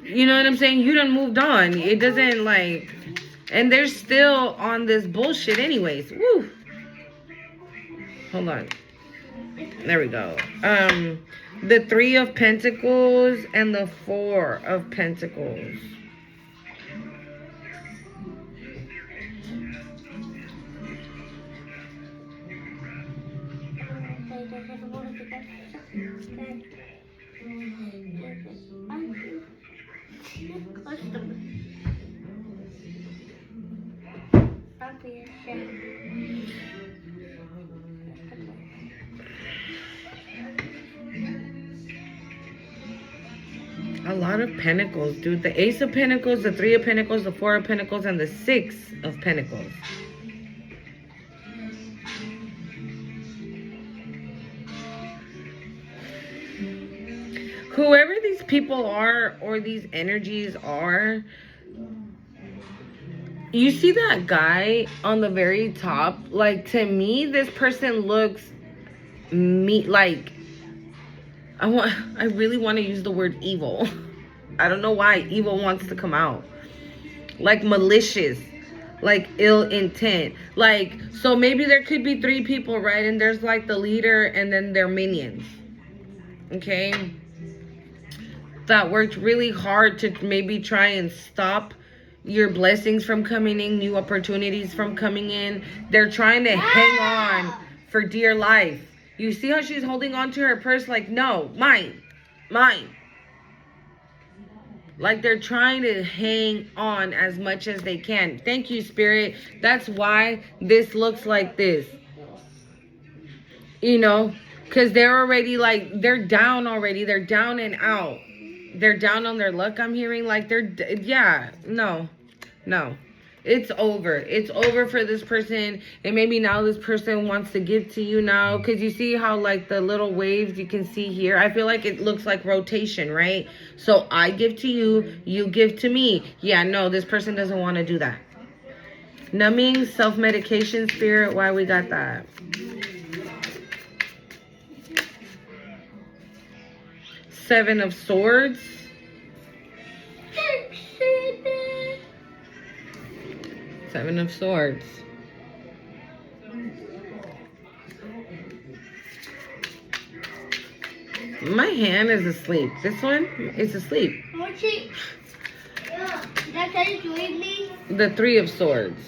You know what I'm saying? You done moved on. It doesn't, like... and they're still on this bullshit anyways. Woo! Hold on. There we go. The Three of Pentacles and the Four of Pentacles. A lot of Pentacles, dude. The Ace of Pentacles, the Three of Pentacles, the Four of Pentacles, and the Six of Pentacles. Whoever these people are or these energies are, you see that guy on the very top? Like, to me, this person looks like, I really want to use the word evil. I don't know why evil wants to come out. Like malicious, like ill intent. Like, so maybe there could be three people, right? And there's like the leader and then their minions. Okay? That worked really hard to maybe try and stop your blessings from coming in, new opportunities from coming in. They're trying to hang on for dear life. You see how she's holding on to her purse like, no, mine. Like they're trying to hang on as much as they can. Thank you, Spirit. That's why this looks like this. You know, because they're already like, they're down already. They're down and out. They're down on their luck, I'm hearing. Like yeah, no. It's over. It's over for this person. And maybe now this person wants to give to you now. Because you see how like the little waves you can see here. I feel like it looks like rotation, right? So I give to you. You give to me. Yeah, no, this person doesn't want to do that. Numbing, self-medication, Spirit. Why we got that? Seven of Swords. Seven of Swords. My hand is asleep. This one is asleep. The Three of Swords.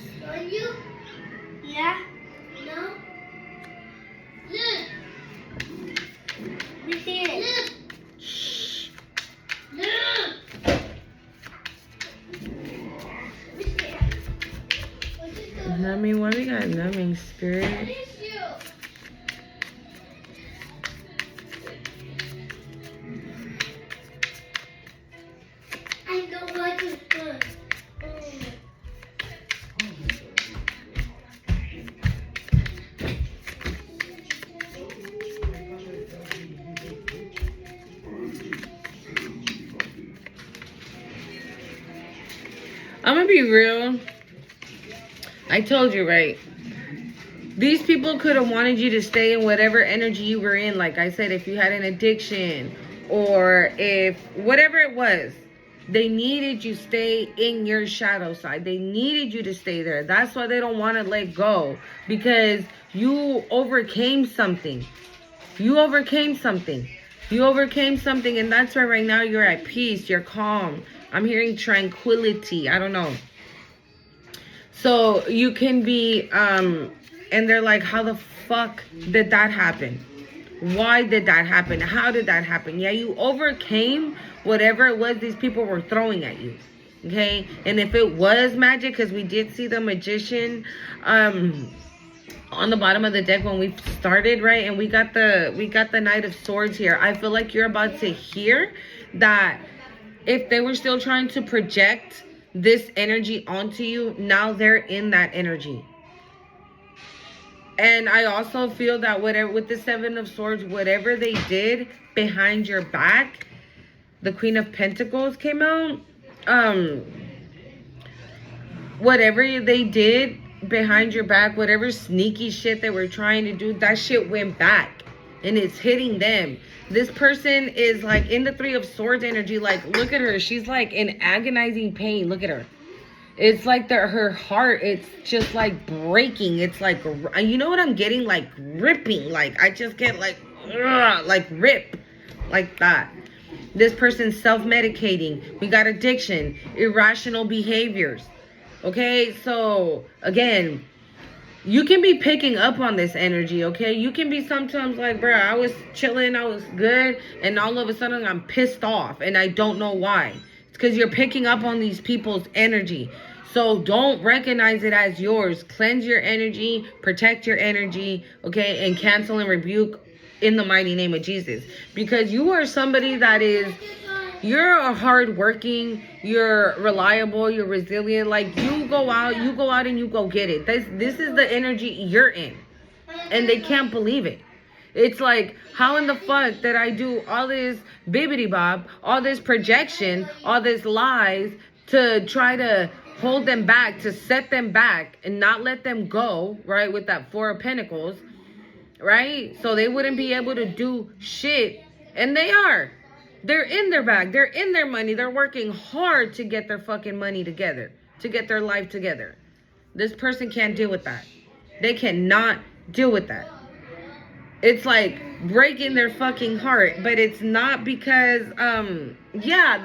Yeah. No. Look. We see it. Shh. Look. Numbing, why we got numbing, Spirit? I don't like this one. I'm gonna be real. I told you, right? These people could have wanted you to stay in whatever energy you were in. Like I said, if you had an addiction or if whatever it was, they needed you stay in your shadow side. They needed you to stay there. That's why they don't want to let go, because you overcame something. You overcame something. You overcame something, and that's why right now you're at peace. You're calm. I'm hearing tranquility. I don't know. So you can be, and they're like, how the fuck did that happen? Why did that happen? How did that happen? Yeah, you overcame whatever it was these people were throwing at you. Okay? And if it was magic, because we did see the Magician on the bottom of the deck when we started, right? And we got the Knight of Swords here. I feel like you're about to hear that if they were still trying to project this energy onto you, now they're in that energy. And I also feel that whatever, with the Seven of Swords, whatever they did behind your back, the Queen of Pentacles came out. Whatever they did behind your back, whatever sneaky shit they were trying to do, that shit went back. And it's hitting them. This person is like in the Three of Swords energy. Like, look at her. She's like in agonizing pain. Look at her. It's like her heart, it's just like breaking. It's like, you know what I'm getting? Like ripping. Like I just get like rip. Like that. This person's self-medicating. We got addiction, irrational behaviors. Okay, so again, you can be picking up on this energy, okay? You can be sometimes like, bro, I was chilling, I was good, and all of a sudden I'm pissed off, and I don't know why. It's because you're picking up on these people's energy. So don't recognize it as yours. Cleanse your energy, protect your energy, okay? And cancel and rebuke in the mighty name of Jesus. Because you are somebody that is... You're a hardworking, you're reliable, you're resilient. Like you go out and you go get it. This is the energy you're in. And they can't believe it. It's like, how in the fuck did I do all this bibbity bob, all this projection, all this lies to try to hold them back, to set them back and not let them go, right? With that Four of Pentacles, right? So they wouldn't be able to do shit. And they are. They're in their bag. They're in their money. They're working hard to get their fucking money together, to get their life together. This person can't deal with that. They cannot deal with that. It's like breaking their fucking heart, but it's not because, yeah,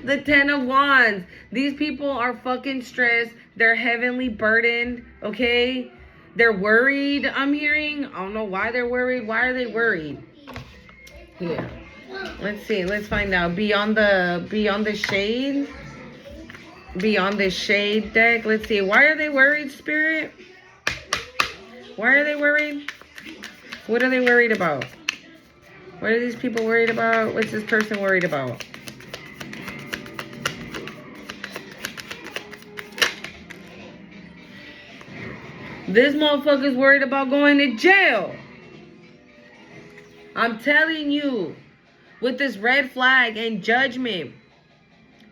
the Ten of Wands. These people are fucking stressed. They're heavily burdened, okay? They're worried, I'm hearing. I don't know why they're worried. Why are they worried? Yeah. Let's see. Let's find out. Beyond the shade. Beyond the shade deck. Let's see. Why are they worried, Spirit? Why are they worried? What are they worried about? What are these people worried about? What's this person worried about? This motherfucker's worried about going to jail. I'm telling you, with this red flag and judgment,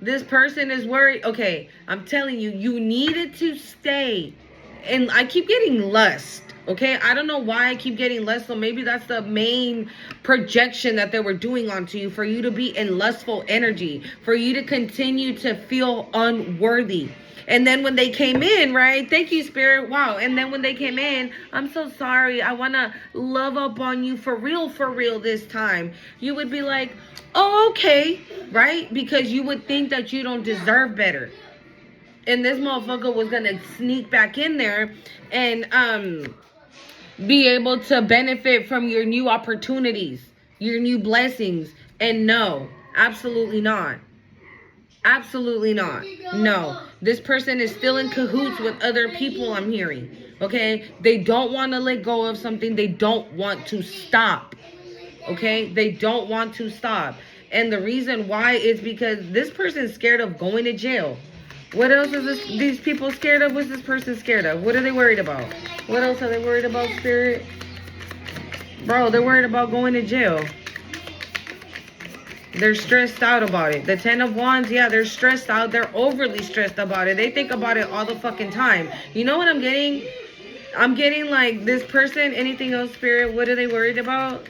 this person is worried. Okay, I'm telling you, you needed to stay. And I keep getting lust. Okay, I don't know why I keep getting lust. So maybe that's the main projection that they were doing onto you, for you to be in lustful energy, for you to continue to feel unworthy. And then when they came in, right? Thank you, Spirit. Wow. And then when they came in, I'm so sorry. I want to love up on you for real this time. You would be like, oh, okay, right? Because you would think that you don't deserve better. And this motherfucker was going to sneak back in there and be able to benefit from your new opportunities, your new blessings. And no, absolutely not. Absolutely not. No. This person is still in cahoots with other people, I'm hearing. Okay? They don't want to let go of something. They don't want to stop. Okay? They don't want to stop. And the reason why is because this person's scared of going to jail. What else is these people scared of? What's this person scared of? What are they worried about? What else are they worried about, Spirit? Bro, they're worried about going to jail. They're stressed out about it. The 10 of Wands, yeah, they're stressed out. They're overly stressed about it. They think about it all the fucking time. You know what I'm getting? I'm getting like this person. Anything else, Spirit? What are they worried about?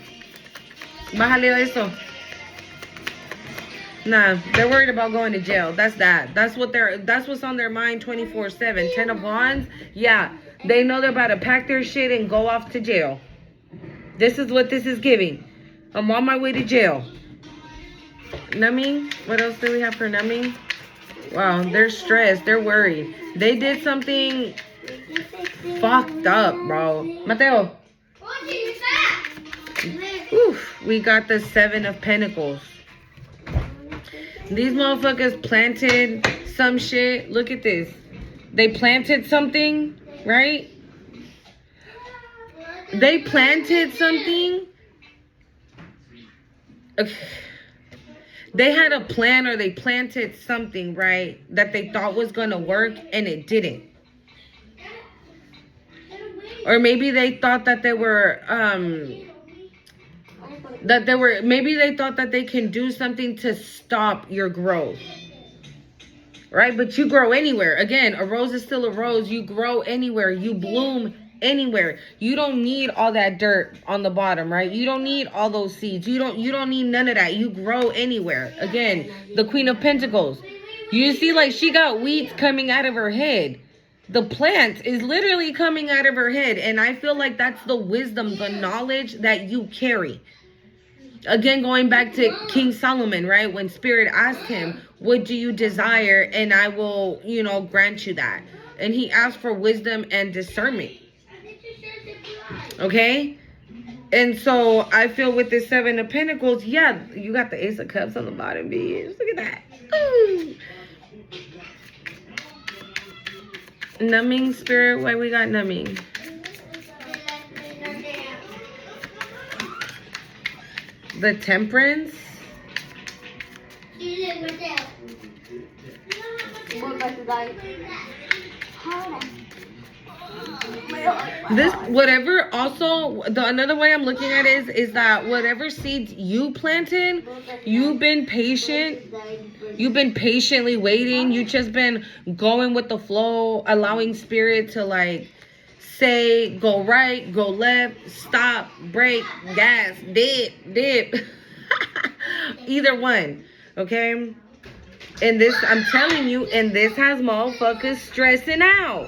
Bájale eso. Nah, they're worried about going to jail. That's that. That's what's on their mind 24/7. 10 of Wands, yeah. They know they're about to pack their shit and go off to jail. This is what this is giving. I'm on my way to jail. Numbing. What else do we have for numbing? Wow, they're stressed. They're worried. They did something fucked up, bro. Mateo. Oof, we got the 7 of Pentacles. These motherfuckers planted some shit. Look at this. They planted something, right? They planted something. Okay. They had a plan, or they planted something, right, that they thought was going to work, and it didn't. Or maybe they thought that maybe they thought that they can do something to stop your growth. Right? But you grow anywhere. Again, a rose is still a rose. You grow anywhere. You bloom anywhere. You don't need all that dirt on the bottom, right? You don't need all those seeds. You don't need none of that. You grow anywhere. Again, the Queen of Pentacles. You see, like, she got weeds coming out of her head. The plant is literally coming out of her head. And I feel like that's the wisdom, the knowledge that you carry. Again, going back to King Solomon, right? When Spirit asked him, what do you desire? And I will, grant you that. And he asked for wisdom and discernment. Okay? And so I feel with the 7 of Pentacles, yeah, you got the Ace of Cups on the bottom, bitch. Look at that. Ooh. Numbing, Spirit. Why we got numbing? The Temperance. This, whatever, also, another way I'm looking at it is that whatever seeds you planted, you've been patient. You've been patiently waiting. You've just been going with the flow, allowing Spirit to, like, say, go right, go left, stop, brake, gas, dip. Either one, okay? And this, I'm telling you, and this has motherfuckers stressing out.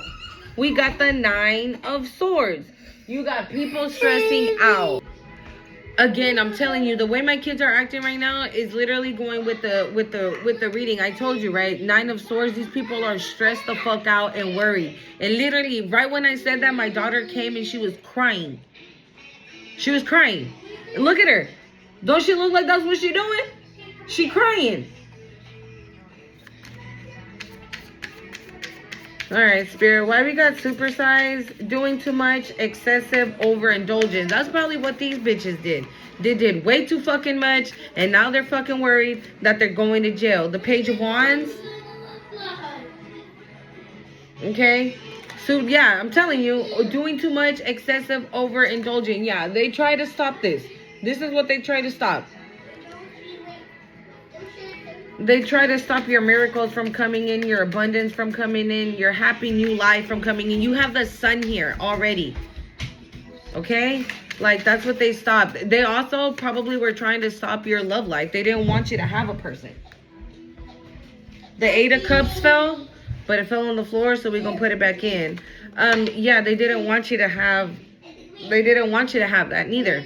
We got the 9 of Swords. You got people stressing out. Again, I'm telling you, the way my kids are acting right now is literally going with the reading. I told you, right? 9 of Swords. These people are stressed the fuck out and worried. And literally, right when I said that, my daughter came and she was crying. She was crying. Look at her. Don't she look like that's what she doing? She crying. Alright, Spirit. Why we got supersized? Doing too much, excessive, overindulgence. That's probably what these bitches did. They did way too fucking much, and now they're fucking worried that they're going to jail. The Page of Wands. Okay? So, yeah, I'm telling you, doing too much, excessive, overindulging. Yeah, they try to stop this. This is what they try to stop. They try to stop your miracles from coming in, your abundance from coming in, your happy new life from coming in. You have the sun here already. Okay? Like, that's what they stopped. They also probably were trying to stop your love life. They didn't want you to have a person. The Eight of Cups fell, but it fell on the floor, so we're going to put it back in. Yeah, they didn't want you to have that neither.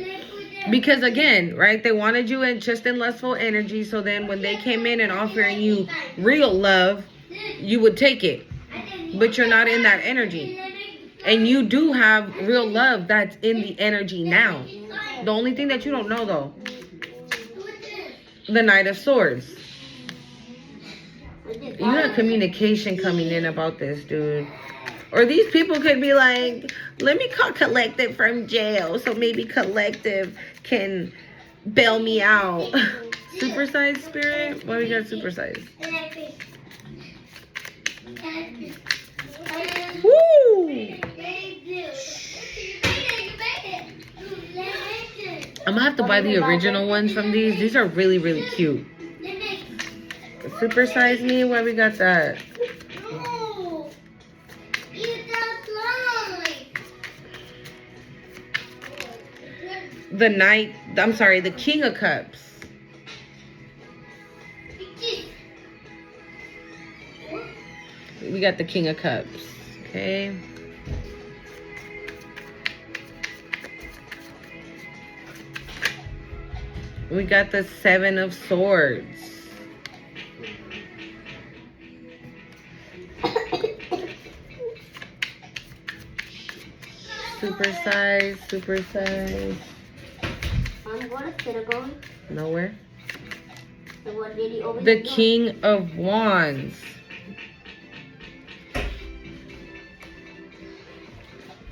Because again, right, they wanted you in just in lustful energy, so then when they came in and offering you real love, you would take it. But you're not in that energy. And you do have real love that's in the energy now. The only thing that you don't know, though, the Knight of Swords. You have communication coming in about this, dude. Or these people could be like, let me call Collective from jail so maybe Collective can bail me out. Supersized, Spirit? Why we got supersized? Woo! I'm gonna have to buy the original ones from these. These are really, really cute. Supersize me? Why we got that? The Knight, I'm sorry, the King of Cups. We got the King of Cups. Okay. We got the Seven of Swords. Supersize, supersize. Nowhere. The King of Wands.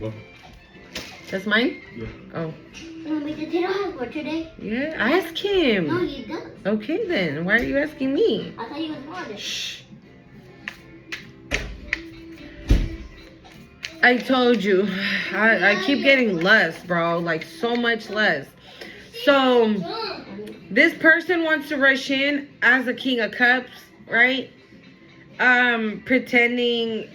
Well, That's mine? yeah. Oh. Mommy, did they not have work today? Yeah, ask him. No, you don't. Okay then. Why are you asking me? I thought you was more. Shh. I told you. I keep getting less, bro. Like so much less. So this person wants to rush in as a King of Cups, right? Pretending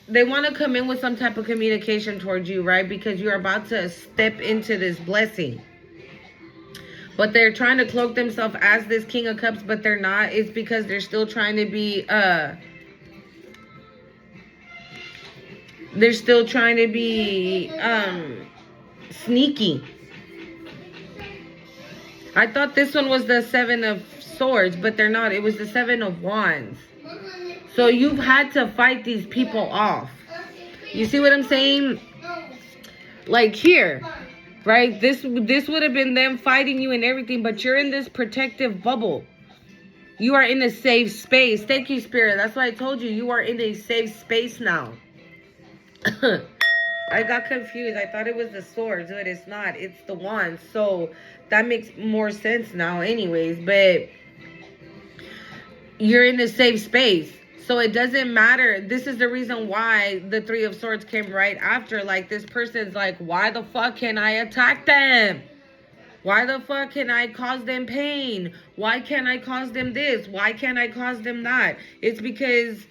they want to come in with some type of communication towards you, right? Because you're about to step into this blessing. But they're trying to cloak themselves as this King of Cups, but they're not. It's because they're still trying to be sneaky. I thought this one was the Seven of Swords, but they're not. It was the Seven of Wands. So you've had to fight these people off. You see what I'm saying? Like here, right? This would have been them fighting you and everything, but you're in this protective bubble. You are in a safe space. Thank you, Spirit. That's why I told you. You are in a safe space now. I got confused. I thought it was the swords, but it's not. It's the wands. So that makes more sense now anyways. But you're in a safe space. So it doesn't matter. This is the reason why the Three of Swords came right after. Like, this person's like, why the fuck can I attack them? Why the fuck can I cause them pain? Why can't I cause them this? Why can't I cause them that? It's because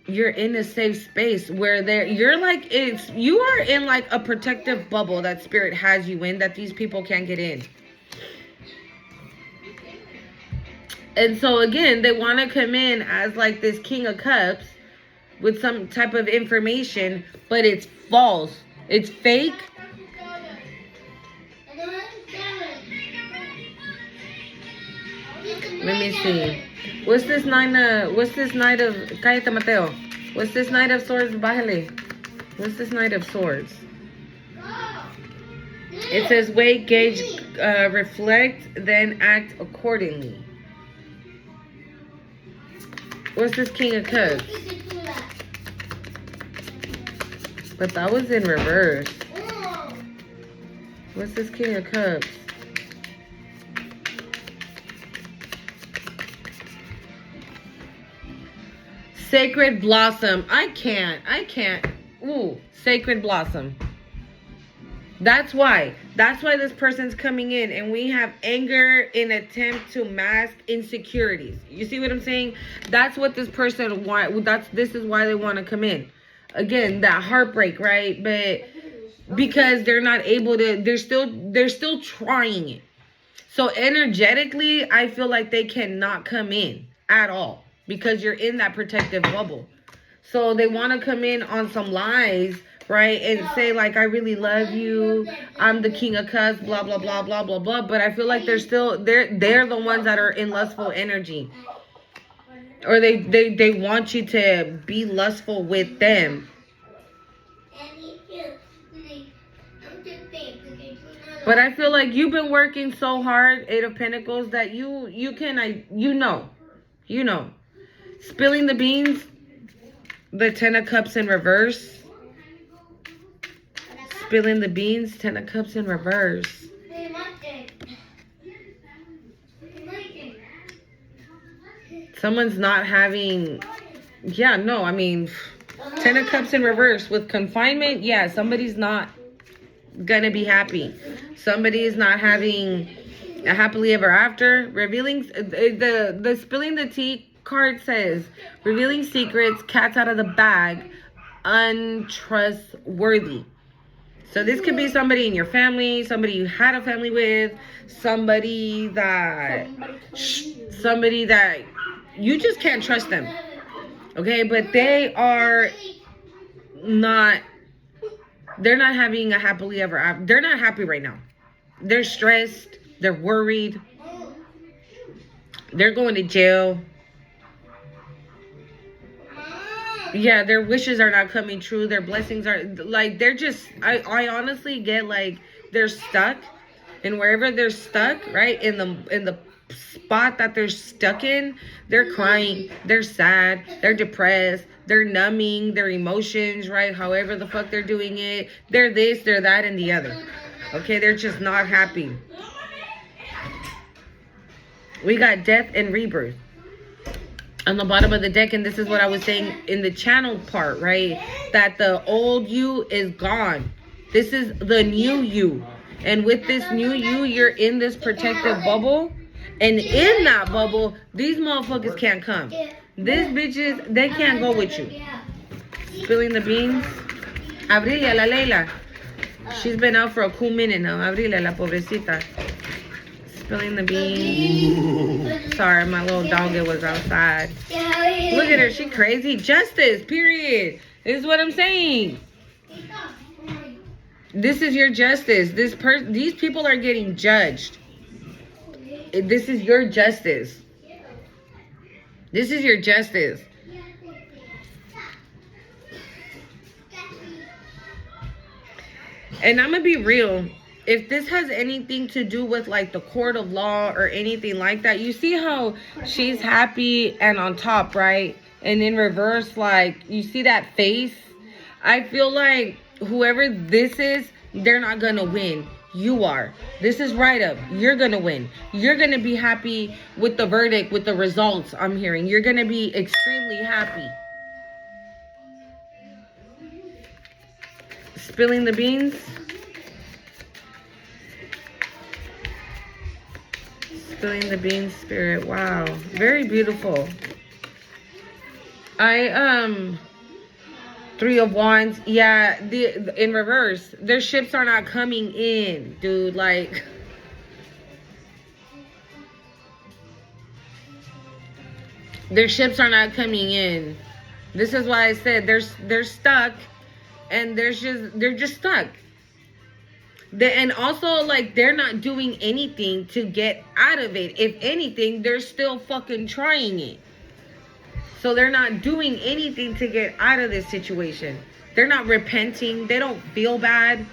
you're in a safe space where you are in like a protective bubble that Spirit has you in that these people can't get in. And so again, they want to come in as like this King of Cups with some type of information, but it's false. It's fake. Let me see. What's this Knight of Cállate, Mateo. What's this Knight of Swords? Bájale. What's this Knight of Swords? It says wait, gauge, reflect, then act accordingly. What's this King of Cups? But that was in reverse. What's this King of Cups? Sacred Blossom. I can't. Ooh, Sacred Blossom. That's why this person's coming in, and we have anger in attempt to mask insecurities. You see what I'm saying? That's what this person this is why they want to come in. Again, that heartbreak, right? But because they're not able to, they're still trying it. So energetically, I feel like they cannot come in at all because you're in that protective bubble. So they want to come in on some lies, right? And say like, I really love you. I'm the King of Cups, blah, blah, blah, blah, blah, blah. But I feel like they're the ones that are in lustful energy. Or they want you to be lustful with them. But I feel like you've been working so hard, Eight of Pentacles, that you know. Spilling the beans, the Ten of Cups in reverse. Spilling the beans, Ten of Cups in reverse. Someone's not having, Ten of Cups in reverse with confinement. Yeah, somebody's not gonna be happy. Somebody is not having a happily ever after. Revealing the spilling the tea card says revealing secrets, cats out of the bag, untrustworthy. So this could be somebody in your family, somebody you had a family with, somebody that you just can't trust them. Okay, but they're not having a happily ever after. They're not happy right now. They're stressed. They're worried. They're going to jail. Yeah, their wishes are not coming true. Their blessings are like, they're just, I honestly get like they're stuck. And wherever they're stuck, right, in the spot that they're stuck in, they're crying, they're sad, they're depressed, they're numbing their emotions, right? However the fuck they're doing it. They're this, they're that, and the other. Okay, they're just not happy. We got death and rebirth on the bottom of the deck, and this is what I was saying in the channel part, right? That the old you is gone. This is the new you. And with this new you, you're in this protective bubble. And in that bubble, these motherfuckers can't come. These bitches, they can't go with you. Spilling the beans. Abrilia, la Leila. She's been out for a cool minute now. Abrilia, la pobrecita. Spilling the beans. Sorry, my little doggy was outside. Look at her. She crazy. Justice, period. This is what I'm saying. This is your justice. These people are getting judged. This is your justice. This is your justice. And I'm gonna be real. If this has anything to do with like the court of law or anything like that, you see how she's happy and on top, right? And in reverse, like, you see that face? I feel like whoever this is, they're not gonna win. You are. This is right up. You're gonna win. You're gonna be happy with the verdict, with the results I'm hearing. You're gonna be extremely happy. Spilling the beans. Spilling the beans, spirit. Wow. Very beautiful. Three of Wands. Yeah, in reverse. Their ships are not coming in, dude. Like, their ships are not coming in. This is why I said they're stuck, and they're just stuck. And also, like, they're not doing anything to get out of it. If anything, they're still fucking trying it. So they're not doing anything to get out of this situation. They're not repenting. They don't feel bad.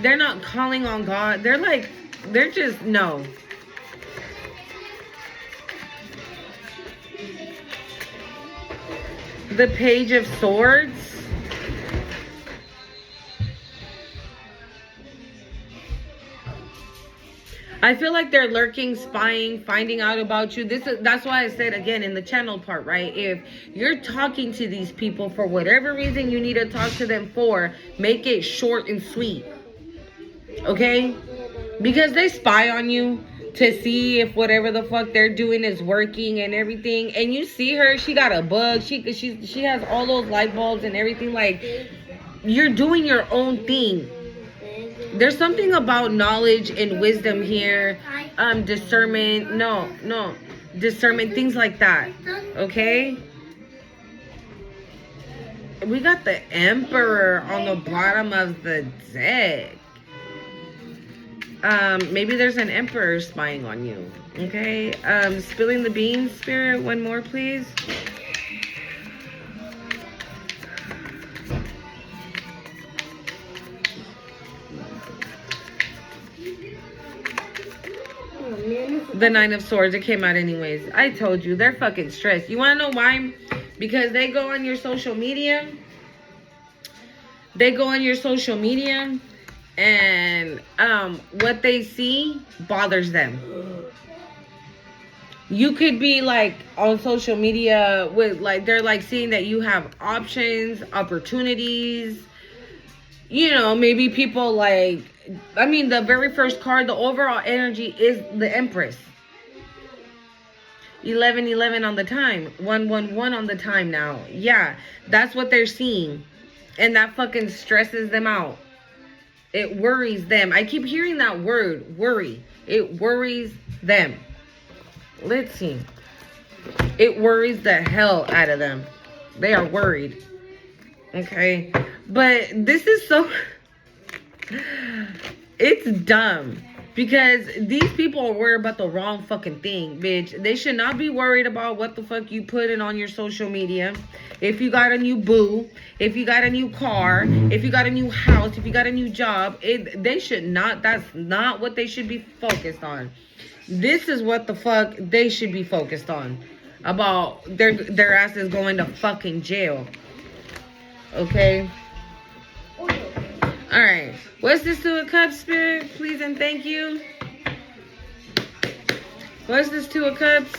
They're not calling on God. They're just, no. The Page of Swords. I feel like they're lurking, spying, finding out about you. That's why I said again in the channel part, right? If you're talking to these people for whatever reason you need to talk to them for, make it short and sweet. Okay? Because they spy on you to see if whatever the fuck they're doing is working and everything. And you see her, she got a bug. She has all those light bulbs and everything. Like, you're doing your own thing. There's something about knowledge and wisdom here. Discernment. No. Discernment, things like that. Okay? We got the Emperor on the bottom of the deck. Maybe there's an Emperor spying on you. Okay? Spilling the beans, Spirit. One more, please. The Nine of Swords. It came out anyways. I told you. They're fucking stressed. You want to know why? Because they go on your social media. And what they see bothers them. You could be like on social media with like, they're like seeing that you have options, opportunities. You know, maybe people like, I mean, the very first card, the overall energy is the Empress. 11-11 on the time. 1-1-1 on the time now. Yeah, that's what they're seeing. And that fucking stresses them out. It worries them. I keep hearing that word, worry. It worries them. Let's see. It worries the hell out of them. They are worried. Okay? But this is so... It's dumb. Because these people are worried about the wrong fucking thing, bitch. They should not be worried about what the fuck you put in on your social media. If you got a new boo, if you got a new car, if you got a new house, if you got a new job, they should not, that's not what they should be focused on. This is what the fuck they should be focused on. About their asses going to fucking jail. Okay? Alright. What's this Two of Cups, Spirit? Please and thank you. What's this Two of Cups?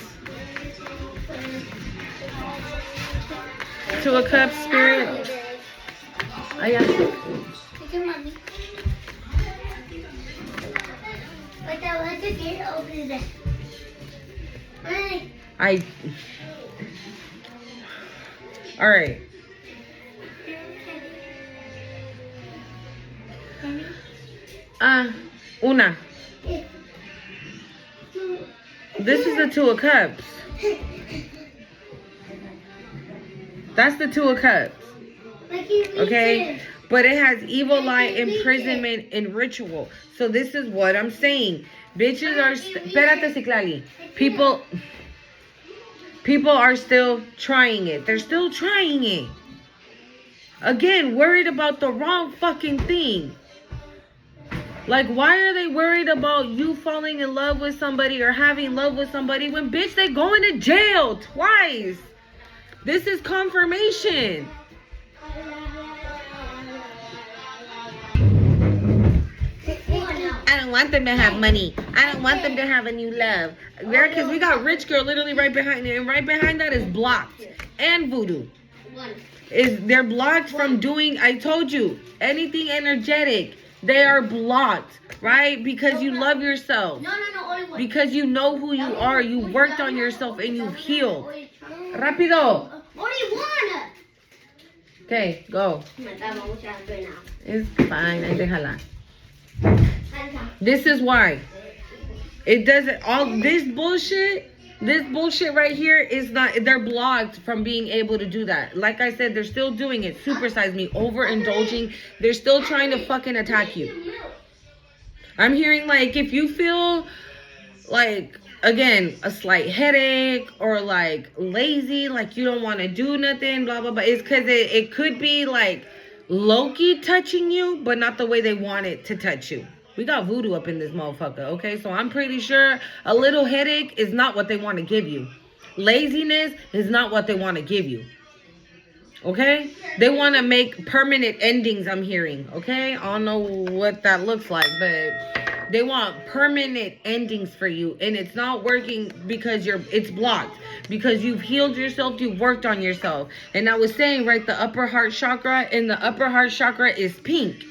Two of Cups, Spirit. Oh, yeah. Alright. Una. This is the Two of Cups. That's the Two of Cups. Okay? But it has evil, lie, imprisonment, and ritual. So this is what I'm saying. Bitches are... Espérate, Citlali. People are still trying it. They're still trying it. Again, worried about the wrong fucking thing. Like, why are they worried about you falling in love with somebody or having love with somebody when, bitch, they going to jail twice? This is confirmation. I don't want them to have money. I don't want them to have a new love. Girl, because we got rich girl literally right behind it. And right behind that is blocked. And voodoo. They're blocked from doing, I told you, anything energetic. They are blocked, right? Because you love yourself. No. Because you know who you are. You worked on yourself and you've healed. Rápido. What do you want? Okay, go. It's fine. Ahí déjala. This is why. It doesn't, all this bullshit right here is not, they're blocked from being able to do that. Like I said, they're still doing it. Supersize me, overindulging. They're still trying to fucking attack you. I'm hearing like, if you feel like, again, a slight headache or like lazy, like you don't want to do nothing, blah, blah, blah. It's because it could be like low-key touching you, but not the way they want it to touch you. We got voodoo up in this motherfucker, okay? So I'm pretty sure a little headache is not what they want to give you. Laziness is not what they want to give you. Okay? They want to make permanent endings, I'm hearing. Okay? I don't know what that looks like, but they want permanent endings for you. And it's not working because it's blocked. Because you've healed yourself, you've worked on yourself. And I was saying, right, the upper heart chakra, and the upper heart chakra is pink.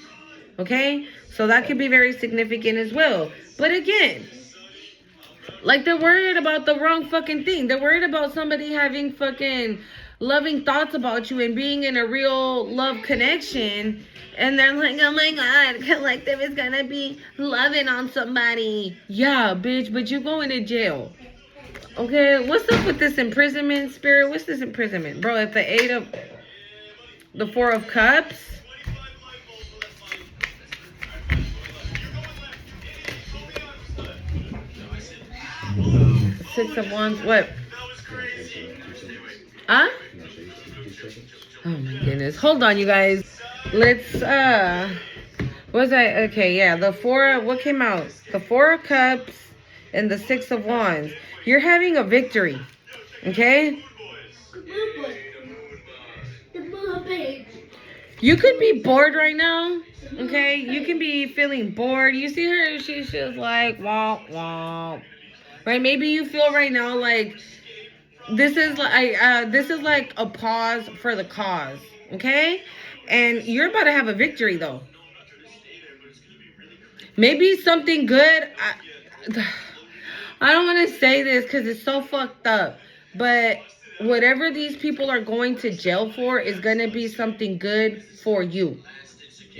Okay? So that could be very significant as well. But again, like they're worried about the wrong fucking thing. They're worried about somebody having fucking loving thoughts about you and being in a real love connection. And they're like, oh my God, Collective is gonna be loving on somebody. Yeah, bitch, but you're going to jail. Okay, what's up with this imprisonment, Spirit? What's this imprisonment? Bro, if the 4 of Cups. Six of Wands, what? Huh? Oh my goodness. Hold on, you guys. Let's, okay, yeah, what came out? The 4 of Cups and the 6 of Wands. You're having a victory, okay? You could be bored right now, okay? You can be feeling bored. You see her, she's just like, womp, womp. Right? Maybe you feel right now like this is like a pause for the cause, okay? And you're about to have a victory though. Maybe something good. I don't want to say this because it's so fucked up, but whatever these people are going to jail for is going to be something good for you.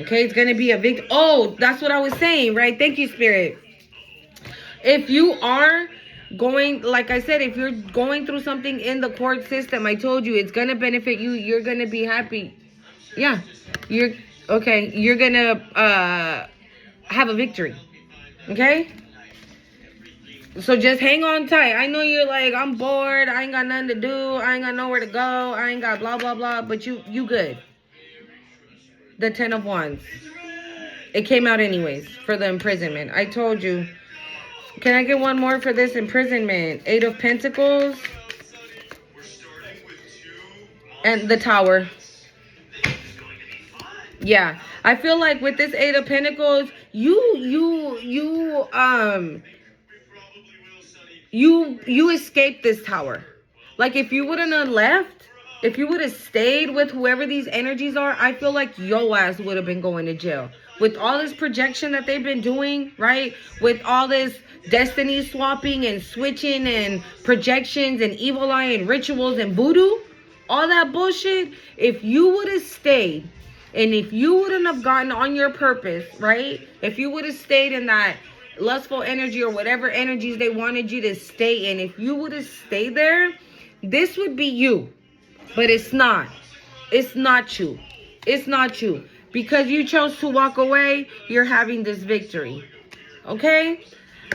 Okay? It's going to be a victory. Oh, that's what I was saying, right? Thank you, Spirit. If you are going, like I said, if you're going through something in the court system, I told you it's going to benefit you. You're going to be happy. Yeah. You're going to have a victory. Okay? So just hang on tight. I know you're like, I'm bored. I ain't got nothing to do. I ain't got nowhere to go. I ain't got blah, blah, blah. But you good. The 10 of Wands. It came out anyways for the imprisonment. I told you. Can I get one more for this imprisonment? 8 of Pentacles. And the Tower. Yeah. I feel like with this 8 of Pentacles, you escaped this Tower. Like if you wouldn't have left, if you would have stayed with whoever these energies are, I feel like your ass would have been going to jail. With all this projection that they've been doing, right? With all this destiny swapping and switching and projections and evil eye and rituals and voodoo, all that bullshit, if you would have stayed and if you wouldn't have gotten on your purpose, right? If you would have stayed in that lustful energy or whatever energies they wanted you to stay in, if you would have stayed there, this would be you. But it's not. It's not you. It's not you. Because you chose to walk away, you're having this victory. Okay?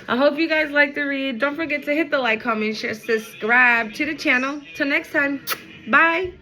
I hope you guys like the read. Don't forget to hit the like, comment, share, subscribe to the channel. Till next time. Bye.